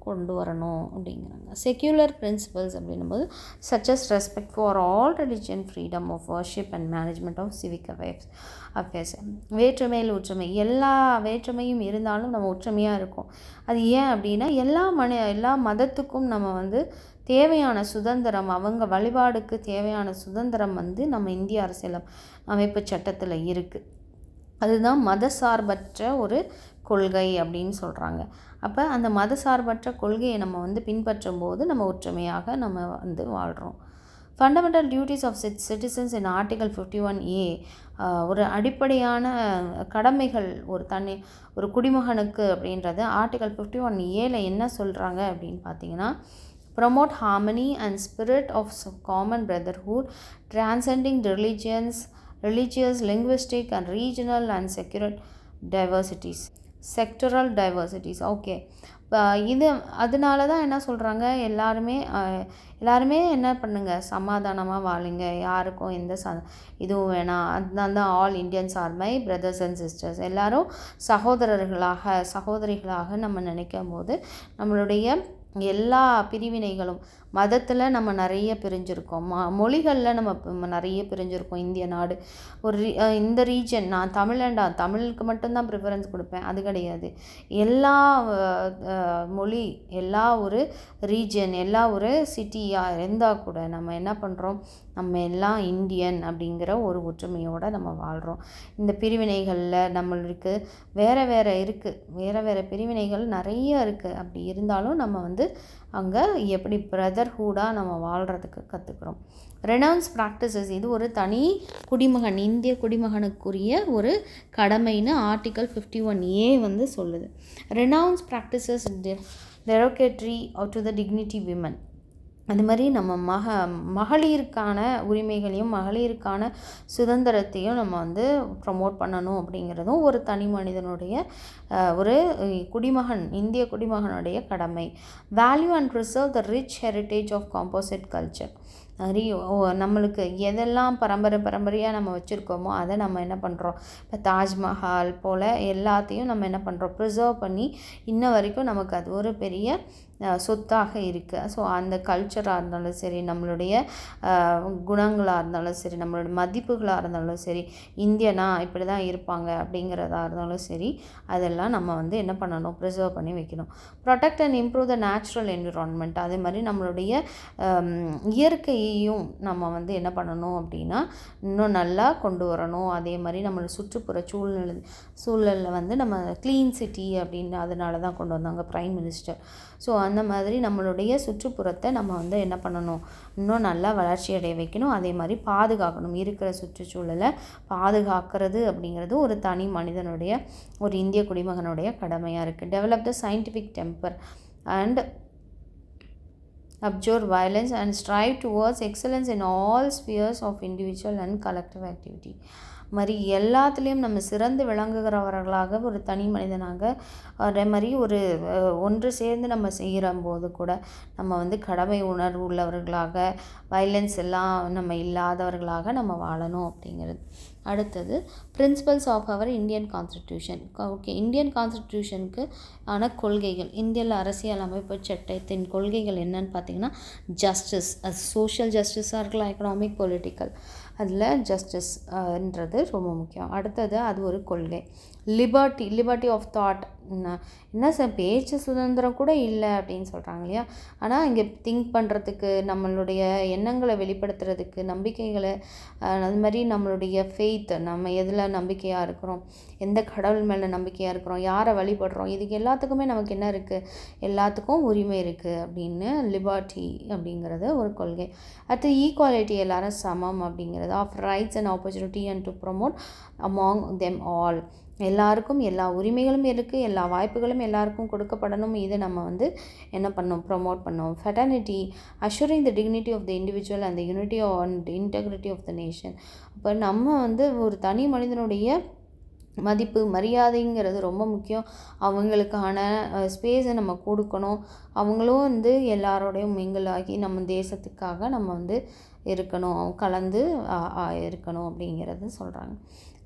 கொண்டு வரணும் அப்படிங்கிறாங்க. செக்யூலர் பிரின்சிபல்ஸ் அப்படின்னும்போது such as respect for all religion, freedom of worship and management of civic affairs. வேற்றுமையில் ஒற்றுமை, எல்லா வேற்றுமையும் இருந்தாலும் நம்ம ஒற்றுமையாக இருக்கோம். அது ஏன் அப்படின்னா எல்லா மதத்துக்கும் நம்ம தேவையான சுதந்திரம், அவங்க வழிபாடுக்கு தேவையான சுதந்திரம் நம்ம இந்திய அரசியல் அமைப்பு சட்டத்தில் இருக்குது. அதுதான் மதசார்பற்ற ஒரு கொள்கை அப்படின்னு சொல்கிறாங்க. அப்போ அந்த மதசார்பற்ற கொள்கையை நம்ம பின்பற்றும் போது நம்ம ஒற்றுமையாக நம்ம வாழ்கிறோம். Fundamental duties of citizens in article 51A, ஒரு அடிப்படையான கடமைகள் ஒரு குடிமகனுக்கு அப்படின்றது ஆர்டிகல் 51A என்ன சொல்கிறாங்க அப்படின்னு பார்த்தீங்கன்னா, promote harmony and spirit of common brotherhood transcending religious, linguistic and regional and sectoral diversities. Okay, இது அதனால தான் என்ன சொல்கிறாங்க, எல்லாருமே என்ன பண்ணுங்க, சமாதானமாக வாழுங்க, யாருக்கும் எந்த இதுவும் வேணாம். அதனால தான் all Indians are my brothers and sisters, எல்லோரும் சகோதரிகளாக நம்ம நினைக்கும் போது நம்மளுடைய எல்லா பிரிவினைகளும், மதத்தில் நம்ம நிறைய பிரிஞ்சிருக்கோம், மொழிகளில் நம்ம நிறைய பிரிஞ்சிருக்கோம். இந்திய நாடு இந்த ரீஜன், நான் தமிழுக்கு மட்டும்தான் ப்ரிஃபரன்ஸ் கொடுப்பேன், அது கிடையாது. எல்லா மொழி, எல்லா ஒரு ரீஜன், எல்லா ஒரு சிட்டியாக இருந்தால் கூட நம்ம என்ன பண்ணுறோம், நம்ம எல்லாம் இந்தியன் அப்படிங்கிற ஒரு ஒற்றுமையோடு நம்ம வாழ்கிறோம். இந்த பிரிவினைகளில் நம்மளுக்கு வேறு பிரிவினைகள் நிறைய இருக்குது. அப்படி இருந்தாலும் நம்ம அங்கே எப்படி பிரதர்ஹுடாக நம்ம வாழ்கிறதுக்கு கற்றுக்குறோம். ரெனவுன்ஸ் ப்ராக்டிசஸ், இது ஒரு தனி குடிமகன், இந்திய குடிமகனுக்குரிய ஒரு கடமைன்னு ஆர்டிகல் 51A சொல்லுது. Renounce practices derogatory to the dignity women, அது மாதிரி நம்ம மகளிருக்கான உரிமைகளையும் மகளிருக்கான சுதந்திரத்தையும் நம்ம ப்ரமோட் பண்ணணும் அப்படிங்கிறதும் ஒரு தனி மனிதனுடைய ஒரு இந்திய குடிமகனுடைய கடமை. Value and preserve the rich heritage of composite culture, நம்மளுக்கு எதெல்லாம் பரம்பரையாக நம்ம வச்சுருக்கோமோ அதை நம்ம என்ன பண்ணுறோம், இப்போ தாஜ்மஹால் போல் எல்லாத்தையும் நம்ம என்ன பண்ணுறோம், ப்ரிசர்வ் பண்ணி இன்ன வரைக்கும் நமக்கு அது ஒரு பெரிய சொத்தாக இருக்குது. ஸோ அந்த கல்ச்சராக இருந்தாலும் சரி, நம்மளுடைய குணங்களாக இருந்தாலும் சரி, நம்மளுடைய மதிப்புகளாக இருந்தாலும் சரி, இந்தியனா இப்படி தான் இருப்பாங்க அப்படிங்கிறதா இருந்தாலும் சரி, அதெல்லாம் நம்ம வந்து என்ன பண்ணணும், ப்ரிசர்வ் பண்ணி வைக்கணும். Protect and improve the natural environment. அதே மாதிரி நம்மளுடைய இயற்கையையும் நம்ம வந்து என்ன பண்ணணும் அப்படின்னா இன்னும் நல்லா கொண்டு வரணும். அதே மாதிரி நம்மளோட சுற்றுப்புற சூழலில் வந்து நம்ம க்ளீன் சிட்டி அப்படின்னு அதனால தான் கொண்டு வந்தாங்க ப்ரைம் மினிஸ்டர். ஸோ அந்த மாதிரி நம்மளுடைய சுற்றுப்புறத்தை நம்ம வந்து என்ன பண்ணணும், இன்னும் நல்லா வளர்ச்சி அடைய வைக்கணும். அதே மாதிரி பாதுகாக்கணும். இருக்கிற சுற்றுச்சூழலை பாதுகாக்கிறது அப்படிங்கிறது ஒரு தனி மனிதனுடைய, ஒரு இந்திய குடிமகனுடைய கடமையாக இருக்குது. Develop the scientific temper and abjure violence and strive towards excellence in all spheres of individual and collective activity. மாதிரி எல்லாத்துலேயும் நம்ம சிறந்து விளங்குகிறவர்களாக, ஒரு தனி மனிதனாக, அதே மாதிரி ஒரு ஒன்று சேர்ந்து நம்ம செய்கிற போது கூட நம்ம வந்து கடமை உணர்வு உள்ளவர்களாக, வைலன்ஸ் எல்லாம் நம்ம இல்லாதவர்களாக நம்ம வாழணும் அப்படிங்கிறது. அடுத்தது principles of our Indian constitution. Okay, Indian கான்ஸ்டிடியூஷனுக்கு ஆன கொள்கைகள், இந்திய அரசியல் அமைப்பு சட்டத்தின் கொள்கைகள் என்னன்னு பார்த்தீங்கன்னா, ஜஸ்டிஸ், அது சோஷியல் ஜஸ்டிஸாக இருக்கலாம், எக்கனாமிக், பொலிட்டிக்கல், அதில் ஜஸ்டிஸ்ன்றது ரொம்ப முக்கியம். அடுத்தது அது ஒரு கொள்கை. Liberty of thought. என்ன சார், பேச்சு சுதந்திரம் கூட இல்லை அப்படின்னு சொல்கிறாங்க இல்லையா? ஆனால் இங்கே திங்க் பண்ணுறதுக்கு, நம்மளுடைய எண்ணங்களை வெளிப்படுத்துறதுக்கு, நம்பிக்கைகளை, அது மாதிரி நம்மளுடைய ஃபெய்த், நம்ம எதில் நம்பிக்கையாக இருக்கிறோம், எந்த கடவுள் மேலே நம்பிக்கையாக இருக்கிறோம், யாரை வழிபடுறோம், இதுக்கு எல்லாத்துக்குமே நமக்கு என்ன இருக்குது, எல்லாத்துக்கும் உரிமை இருக்குது அப்படின்னு லிபர்ட்டி அப்படிங்கிறது ஒரு கொள்கை. அடுத்து ஈக்குவாலிட்டி, எல்லாரும் சமம் அப்படிங்கிறது. Of rights and opportunity and to promote among them all. எல்லாருக்கும் எல்லா உரிமைகளும் இருக்குது, எல்லா வாய்ப்புகளும் எல்லாருக்கும் கொடுக்கப்படணும். இதை நம்ம வந்து என்ன பண்ணோம், ப்ரொமோட் பண்ணோம். Fraternity, assuring the dignity of the individual and the unity and integrity of the nation. இப்போ நம்ம வந்து ஒரு தனி மனிதனுடைய மதிப்பு, மரியாதைங்கிறது ரொம்ப முக்கியம். அவங்களுக்கான ஸ்பேஸை நம்ம கொடுக்கணும். அவங்களும் வந்து எல்லாரோடையும் மிங்கிள் ஆகி நம்ம தேசத்துக்காக நம்ம வந்து இருக்கணும், கலந்து இருக்கணும் அப்படிங்கிறது சொல்கிறாங்க.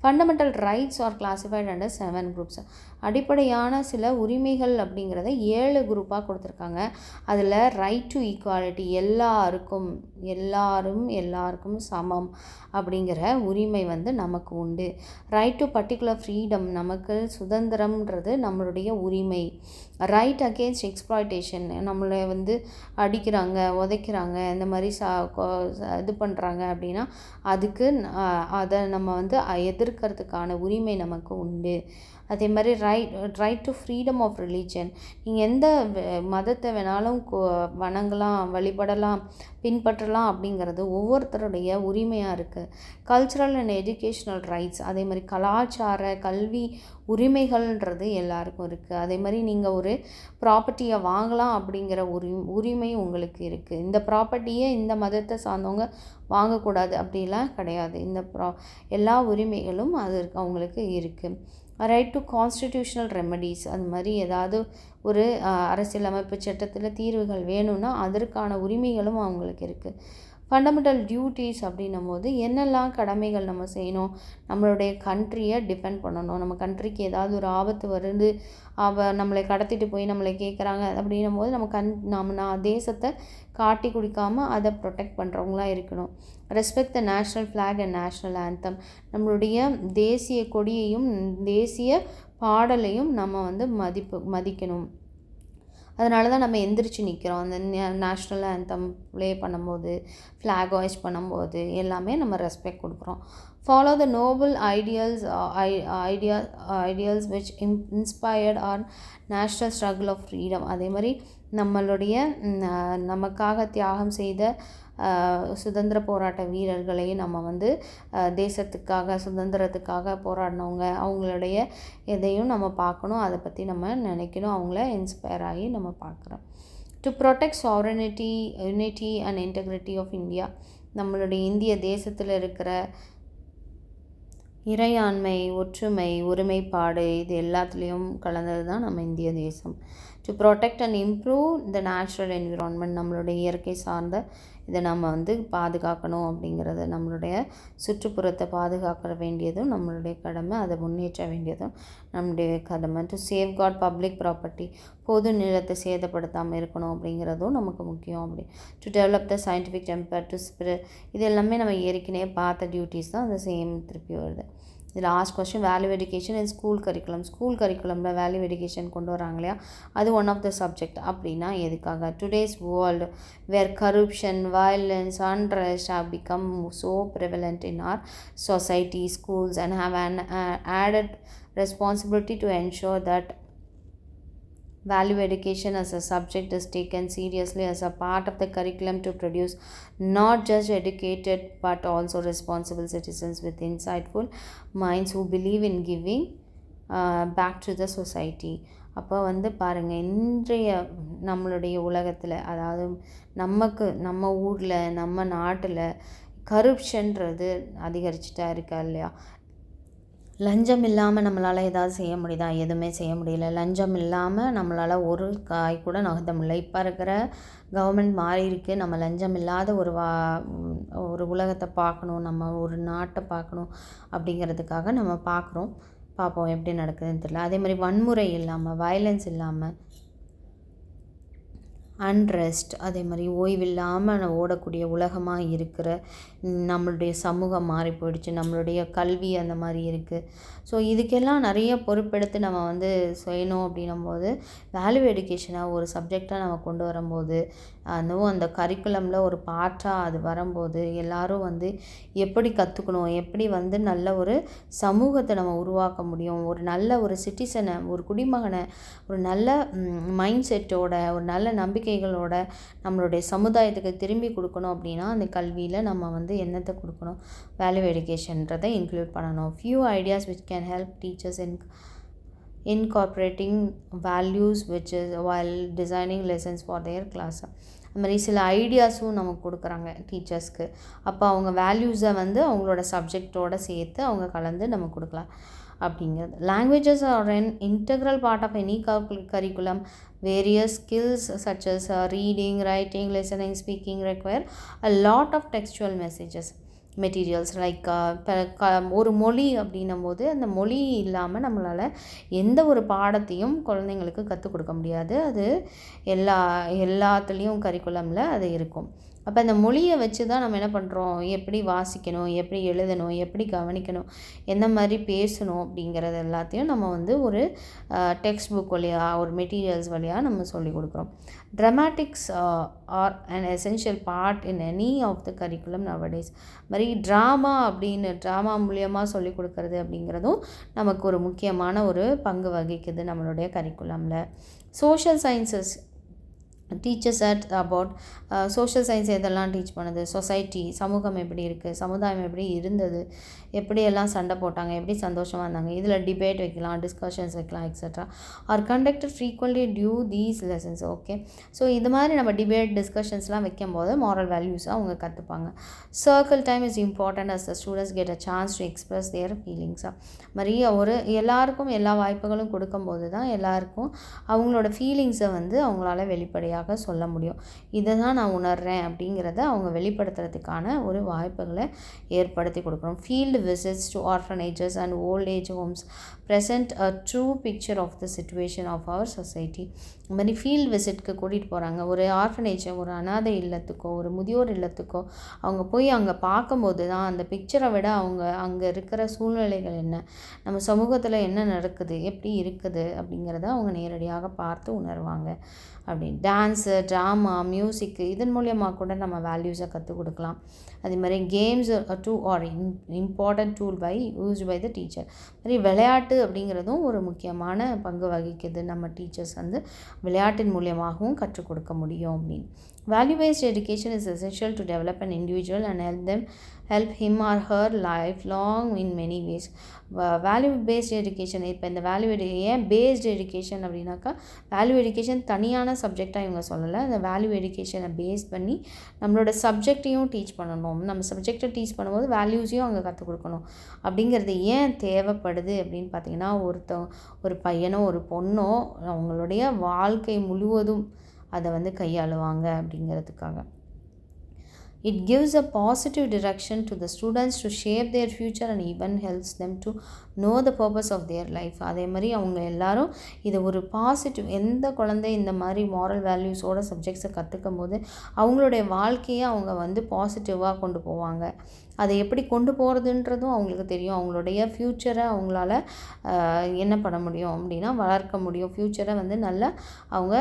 Fundamental rights are classified under 7 groups. அடிப்படையான சில உரிமைகள் அப்படிங்கிறத 7 குரூப்பாக கொடுத்துருக்காங்க. அதில் ரைட் டு ஈக்குவாலிட்டி, எல்லாருக்கும் சமம் அப்படிங்கிற உரிமை வந்து நமக்கு உண்டு. ரைட் டு பர்டிகுலர் ஃப்ரீடம், நமக்கு சுதந்திரம்ன்றது நம்மளுடைய உரிமை. ரைட் அகெயின்ஸ்ட் எக்ஸ்ப்ளாய்டேஷன், நம்மளை வந்து அடிக்கிறாங்க, உதைக்கிறாங்க, இந்த மாதிரி இது பண்ணுறாங்க அப்படின்னா அதுக்கு அதை நம்ம வந்து எதிர்க்கிறதுக்கான உரிமை நமக்கு உண்டு. அதே மாதிரி right to freedom of religion, நீங்கள் எந்த மதத்தை வேணாலும் வணங்கலாம், வழிபடலாம், பின்பற்றலாம் அப்படிங்கிறது ஒவ்வொருத்தருடைய உரிமையாக இருக்குது. கல்ச்சுரல் அண்ட் எஜுகேஷ்னல் ரைட்ஸ், அதே மாதிரி கலாச்சார கல்வி உரிமைகள்ன்றது எல்லாருக்கும் இருக்குது. அதே மாதிரி நீங்கள் ஒரு ப்ராப்பர்ட்டியை வாங்கலாம் அப்படிங்கிற உரிமை உங்களுக்கு இருக்குது. இந்த ப்ராப்பர்ட்டியை இந்த மதத்தை சார்ந்தவங்க வாங்கக்கூடாது அப்படிலாம் கிடையாது. எல்லா உரிமைகளும் அது அவங்களுக்கு இருக்குது. ரைட் டு கான்ஸ்டிடியூஷனல் ரெமடிஸ், அது மாதிரி ஏதாவது ஒரு அரசியலமைப்பு சட்டத்தில் தீர்வுகள் வேணும்னா அதற்கான உரிமைகளும் அவங்களுக்கு இருக்குது. ஃபண்டமெண்டல் டியூட்டிஸ் அப்படின்னும் போது என்னெல்லாம் கடமைகள் நம்ம செய்யணும், நம்மளுடைய கண்ட்ரியை டிபெண்ட் பண்ணணும். நம்ம கண்ட்ரிக்கு ஏதாவது ஒரு ஆபத்து வருது, நம்மளை கடத்திட்டு போய் நம்மளை கேட்குறாங்க அப்படின்னும் போது நம்ம தேசத்தை காட்டி குடிக்காமல் அதை ப்ரொடெக்ட் பண்ணுறவங்களாம் இருக்கணும். Respect the national flag and national anthem, நம்மளுடைய தேசிய கொடியையும் தேசிய பாடலையும் நம்ம வந்து மதிக்கணும். அதனால தான் நம்ம எந்திரிச்சு நிற்கிறோம். அந்த நேஷ்னல் ஆந்தம் ப்ளே பண்ணும்போது, ஃப்ளாக் ஹாய்ஸ்ட் பண்ணும்போது எல்லாமே நம்ம ரெஸ்பெக்ட் கொடுக்குறோம். Follow the noble ideals which inspired our national struggle of freedom. அதே மாதிரி நம்மளுடைய நமக்காக தியாகம் செய்த சுதந்திர போராட்ட வீரர்களையும் நம்ம வந்து தேசத்துக்காக, சுதந்திரத்துக்காக போராடினவங்க, அவங்களுடைய எதையும் நம்ம பார்க்கணும், அதை பற்றி நம்ம நினைக்கணும், அவங்கள இன்ஸ்பயர் ஆகி நம்ம பார்க்குறோம். To protect sovereignty, unity and integrity of India, நம்மளுடைய இந்திய தேசத்தில் இருக்கிற இறையாண்மை, ஒற்றுமை, ஒருமைப்பாடு, இது எல்லாத்துலேயும் கலந்தது தான் நம்ம இந்திய தேசம். To to protect and improve the natural environment, நம்மளுடைய இயற்கை சார்ந்த இதை நம்ம வந்து பாதுகாக்கணும் அப்படிங்கிறது, நம்மளுடைய சுற்றுப்புறத்தை பாதுகாக்க வேண்டியதும் நம்மளுடைய கடமை, அதை முன்னேற்ற வேண்டியதும் நம்முடைய கடமை. டு சேஃப்கார்ட் பப்ளிக் ப்ராப்பர்ட்டி, பொது நிலத்தை சேதப்படுத்தாமல் இருக்கணும் அப்படிங்கிறதும் நமக்கு முக்கியம். அப்படி to develop the scientific temper to spirit, இது எல்லாமே நம்ம ஏற்கனவே பார்த்த டியூட்டிஸ் தான், அந்த சேம் திருப்பி வருது. இது last question, value education in school curriculum. School கரிக்குலமில் வேல்யூ எஜுகேஷன் கொண்டு வராங்க இல்லையா, அது ஒன் ஆஃப் த சப்ஜெக்ட். அப்படின்னா எதுக்காக? Today's world where corruption, violence, unrest have become so prevalent in our society, schools, and have an added responsibility to ensure that value education as a subject is taken seriously as a part of the curriculum to produce not just educated but also responsible citizens with insightful minds who believe in giving back to the society. அப்போ வந்து பாருங்கள், இன்றைய நம்மளுடைய உலகத்தில், அதாவது நம்ம ஊரில் நம்ம நாட்டில் கரப்ஷன்றது அதிகரிச்சுட்டா இருக்கா இல்லையா? லஞ்சம் இல்லாமல் நம்மளால் ஏதாவது செய்ய முடியுதா? எதுவுமே செய்ய முடியல. லஞ்சம் இல்லாமல் நம்மளால் ஒரு காய் கூட நகர்த்த முடியல. இப்போ இருக்கிற கவர்மெண்ட் மாறி இருக்குது. நம்ம லஞ்சம் இல்லாத ஒரு உலகத்தை பார்க்கணும், நம்ம ஒரு நாட்டை பார்க்கணும் அப்படிங்கிறதுக்காக நம்ம பார்ப்போம் எப்படி நடக்குதுன்னு தெரியல. அதே மாதிரி வன்முறை இல்லாமல், வயலன்ஸ் இல்லாமல், அன்ரெஸ்ட், அதே மாதிரி ஓய்வில்லாமல் ஓடக்கூடிய உலகமாக இருக்கிற நம்மளுடைய சமூகம் மாறி போயிடுச்சு. நம்மளுடைய கல்வி அந்த மாதிரி இருக்குது. ஸோ இதுக்கெல்லாம் நிறைய பொறுப்பெடுத்து நம்ம வந்து செய்யணும் அப்படின்னும்போது, வேல்யூ எஜுகேஷனை ஒரு சப்ஜெக்டாக நம்ம கொண்டு வரும்போது, அந்த கரிக்குலமில் ஒரு பார்ட்டாக அது வரும்போது, எல்லோரும் வந்து எப்படி கற்றுக்கணும், எப்படி வந்து நல்ல ஒரு சமூகத்தை நம்ம உருவாக்க முடியும், ஒரு நல்ல ஒரு சிட்டிசனை, ஒரு குடிமகனை ஒரு நல்ல மைண்ட் செட்டோட, ஒரு நல்ல நம்பிக்கைகளோட நம்மளுடைய சமுதாயத்துக்கு திரும்பி கொடுக்கணும் அப்படின்னா, அந்த கல்வியில் நம்ம வந்து என்னத்தை கொடுக்கணும்? வேல்யூ எஜுகேஷன்றதை இன்க்ளூட் பண்ணணும். Few ideas which can help teachers in incorporating values which is while designing lessons for their class. அது மாதிரி சில ஐடியாஸும் நமக்கு கொடுக்குறாங்க டீச்சர்ஸ்க்கு. அப்போ அவங்க வேல்யூஸை வந்து அவங்களோட சப்ஜெக்டோடு சேர்த்து அவங்க கலந்து நம்ம கொடுக்கலாம் அப்படிங்கிறது. Languages are an integral part of any curriculum. Various skills such as reading, writing, listening, speaking require a lot of textual materials like ஒரு மொழி அப்படின்னும் போது, அந்த மொழி இல்லாமல் நம்மளால் எந்த ஒரு பாடத்தையும் குழந்தைங்களுக்கு கற்றுக் கொடுக்க முடியாது. அது எல்லாத்துலேயும் கரிக்குலமில் அது இருக்கும். அப்போ அந்த மொழியை வச்சு தான் நம்ம என்ன பண்ணுறோம், எப்படி வாசிக்கணும், எப்படி எழுதணும், எப்படி கவனிக்கணும், எந்த மாதிரி பேசணும் அப்படிங்கிறது எல்லாத்தையும் நம்ம வந்து ஒரு டெக்ஸ்ட் புக் வழியாக, ஒரு மெட்டீரியல்ஸ் வழியாக நம்ம சொல்லிக் கொடுக்குறோம். ட்ராமாட்டிக்ஸ் R an essential part in any of the curriculum nowadays. மாதிரி ட்ராமா மூலியமாக சொல்லிக் கொடுக்கறது அப்படிங்கிறதும் நமக்கு ஒரு முக்கியமான ஒரு பங்கு வகிக்குது நம்மளுடைய கரிக்குலமில். Social sciences teachers about social science எதெல்லாம் டீச் பண்ணுது? சொசைட்டி, சமூகம் எப்படி இருக்குது, சமுதாயம் எப்படி இருந்தது, எப்படியெல்லாம் சண்டை போட்டாங்க, எப்படி சந்தோஷமாக இருந்தாங்க, இதில் டிபேட் வைக்கலாம், டிஸ்கஷன்ஸ் வைக்கலாம், extra are conducted frequently due these lessons. Okay, so இது மாதிரி நம்ம டிபேட் டிஸ்கஷன்ஸ்லாம் வைக்கும்போது மாரல் வேல்யூஸாக அவங்க கற்றுப்பாங்க. Circle time is important as the students get a chance to express their ஃபீலிங்ஸாக. மாதிரி எல்லாருக்கும் எல்லா வாய்ப்புகளும் கொடுக்கும்போது தான் எல்லாருக்கும் அவங்களோட ஃபீலிங்ஸை வந்து அவங்களால வெளிப்படையாக சொல்ல முடியும். இதை தான் நான் உணர்றேன் அப்படிங்கிறத அவங்க வெளிப்படுத்துறதுக்கான ஒரு வாய்ப்புகளை ஏற்படுத்தி கொடுக்கணும். Field visits to orphanages and old age homes present a true picture of the situation of our society. இந்த மாதிரி ஃபீல்டு விசிட்க்கு கூட்டிகிட்டு போகிறாங்க. ஒரு ஆர்ஃபனேஜை, ஒரு அனாதை இல்லத்துக்கோ, ஒரு முதியோர் இல்லத்துக்கோ அவங்க போய் அங்கே பார்க்கும்போது தான் அந்த பிக்சரை விட அவங்க அங்கே இருக்கிற சூழ்நிலைகள் என்ன, நம்ம சமூகத்தில் என்ன நடக்குது, எப்படி இருக்குது அப்படிங்கிறத அவங்க நேரடியாக பார்த்து உணர்வாங்க. அப்படி டான்ஸு, ட்ராமா, மியூசிக்கு இதன் மூலியமாக கூட நம்ம வேல்யூஸை கற்றுக் கொடுக்கலாம். அதே மாதிரி games too are important tool used by the teacher. மாதிரி விளையாட்டு அப்படிங்கிறதும் ஒரு முக்கியமான பங்கு வகிக்குது. நம்ம டீச்சர்ஸ் வந்து விளையாட்டின் மூலியமாகவும் கற்றுக் கொடுக்க முடியும் அப்படின்னு. Value paste education is essential to develop an individual and help him or her lifelong in many ways. Value paste education, இப்போ இந்த ஏன் பேஸ்டு எஜுகேஷன் அப்படின்னாக்கா, வேல்யூ எஜுகேஷன் தனியான சப்ஜெக்டாக இவங்க சொல்லலை. அந்த வேல்யூ எஜுகேஷனை பேஸ் பண்ணி நம்மளோட சப்ஜெக்டையும் டீச் பண்ணணும். நம்ம சப்ஜெக்டை டீச் பண்ணும்போது வேல்யூஸையும் அங்கே கற்றுக் கொடுக்கணும். அப்படிங்கிறது ஏன் தேவைப்படுது அப்படின்னு பார்த்தீங்கன்னா, ஒரு பையனோ ஒரு பொண்ணோ அவங்களுடைய வாழ்க்கை முழுவதும் அதை வந்து கையாளுவாங்க அப்படிங்கிறதுக்காக. It gives a positive direction to the students to shape their future and even helps them to know the purpose of their life. அதே மாதிரி அவங்க எல்லாரும் இது ஒரு பாசிட்டிவ், எந்த குழந்தை இந்த மாதிரி மாரல் வேல்யூஸோட சப்ஜெக்ட்ஸை கற்றுக்கும் போது அவங்களுடைய வாழ்க்கையை அவங்க வந்து பாசிட்டிவாக கொண்டு போவாங்க. அதை எப்படி கொண்டு போகிறதுன்றதும் அவங்களுக்கு தெரியும். அவங்களுடைய ஃப்யூச்சரை அவங்களால என்ன பண்ண முடியும் அப்படின்னா வளர்க்க முடியும். ஃப்யூச்சரை வந்து நல்லா அவங்க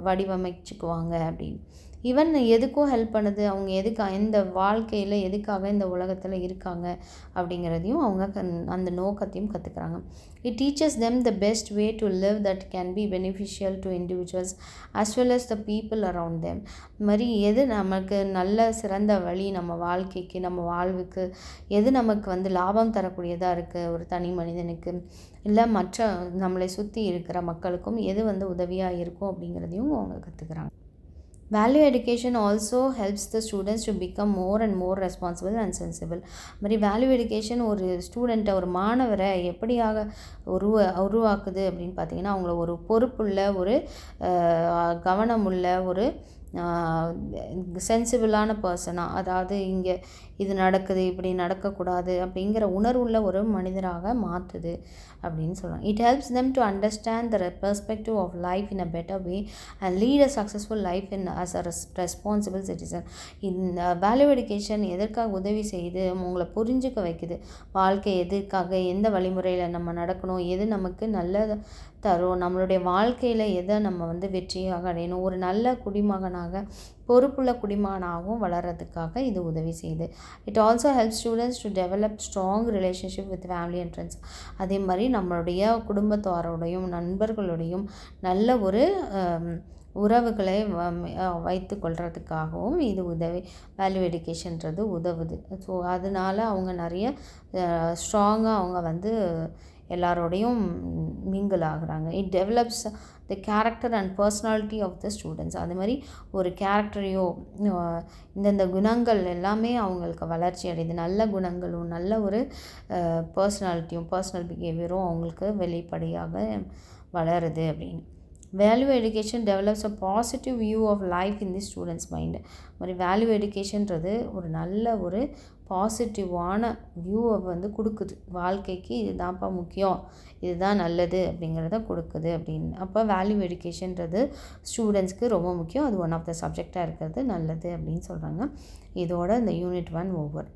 வடிவமைச்சுக்குவாங்க அப்படின்னு. ஈவன் எதுக்கும் ஹெல்ப் பண்ணுது. அவங்க இந்த வாழ்க்கையில் எதுக்காக இந்த உலகத்தில் இருக்காங்க அப்படிங்கிறதையும் அவங்க அந்த நோக்கத்தையும் கற்றுக்குறாங்க. It teaches them the best way to live that can be beneficial to individuals as well as the people around them. இது மாதிரி எது நமக்கு நல்ல சிறந்த வழி, நம்ம வாழ்க்கைக்கு நம்ம வாழ்வுக்கு எது நமக்கு வந்து லாபம் தரக்கூடியதாக இருக்குது ஒரு தனி மனிதனுக்கு, இல்லை மற்ற நம்மளை சுற்றி இருக்கிற மக்களுக்கும் எது வந்து உதவியாக இருக்கும் அப்படிங்கிறதையும் அவங்க கற்றுக்குறாங்க. Value education also helps the students to become more and more responsible and sensible. மாதிரி வேல்யூ எஜுகேஷன் ஒரு ஸ்டூடெண்ட்டை, ஒரு மாணவரை எப்படியாக உருவாக்குது அப்படின்னு பார்த்தீங்கன்னா, அவங்கள ஒரு பொறுப்புள்ள, ஒரு கவனமுள்ள, ஒரு சென்சிபிளான பர்சனாக, அதாவது இங்கே இது நடக்குது, இப்படி நடக்கக்கூடாது அப்படிங்கிற உணர்வுள்ள ஒரு மனிதராக மாற்றுது அப்படின்னு சொல்லலாம். It helps them to understand the perspective of life in a better way and lead a successful life in as a responsible citizen. இந்த வேல்யூ எஜுகேஷன் எதற்காக உதவி செய்யுது, உங்களை புரிஞ்சுக்க வைக்குது. வாழ்க்கை எதுக்காக, எந்த வழிமுறையில் நம்ம நடக்கணும், எது நமக்கு நல்ல தரும், நம்மளுடைய வாழ்க்கையில் எதை நம்ம வந்து வெற்றியாக அடையணும், ஒரு நல்ல குடிமகனாக, பொறுப்புள்ள குடிமகனாகவும் வளர்கிறதுக்காக இது உதவி செய்யுது. It also help students to develop strong relationship with family and friends. அதே மாதிரி நம்மளுடைய குடும்பத்தாரோடையும் நண்பர்களுடையும் நல்ல ஒரு உறவுகளை வைத்து கொள்கிறதுக்காகவும் இது வேல்யூ எஜுகேஷன்றது உதவுது. ஸோ அதனால் அவங்க நிறைய ஸ்ட்ராங்காக அவங்க வந்து எல்லாரோடையும் மிங்கிள் ஆகுறாங்க. It develops the character and personality of the students. அது மாதிரி ஒரு கேரக்டரையோ இந்தந்த குணங்கள் எல்லாமே அவங்களுக்கு வளர்ச்சி அடையுது. நல்ல குணங்களும் நல்ல ஒரு பர்சனல் பிஹேவியரும் அவங்களுக்கு வெளிப்படையாக வளருது அப்படின்னு. Value education develops a positive view of life in the students mind. மாதிரி வேல்யூ எஜுகேஷன்றது ஒரு நல்ல ஒரு பாசிட்டிவான வியூவை வந்து கொடுக்குது. வாழ்க்கைக்கு இதுதான்ப்பா முக்கியம், இதுதான் நல்லது அப்படிங்கிறத கொடுக்குது அப்படின்னு. அப்போ வேல்யூ எஜுகேஷன்றது ஸ்டூடெண்ட்ஸ்க்கு ரொம்ப முக்கியம். அது ஒன் ஆஃப் த சப்ஜெக்டாக இருக்கிறது நல்லது அப்படின்னு சொல்கிறாங்க. இதோட இந்த யூனிட் 1 ஓவர்.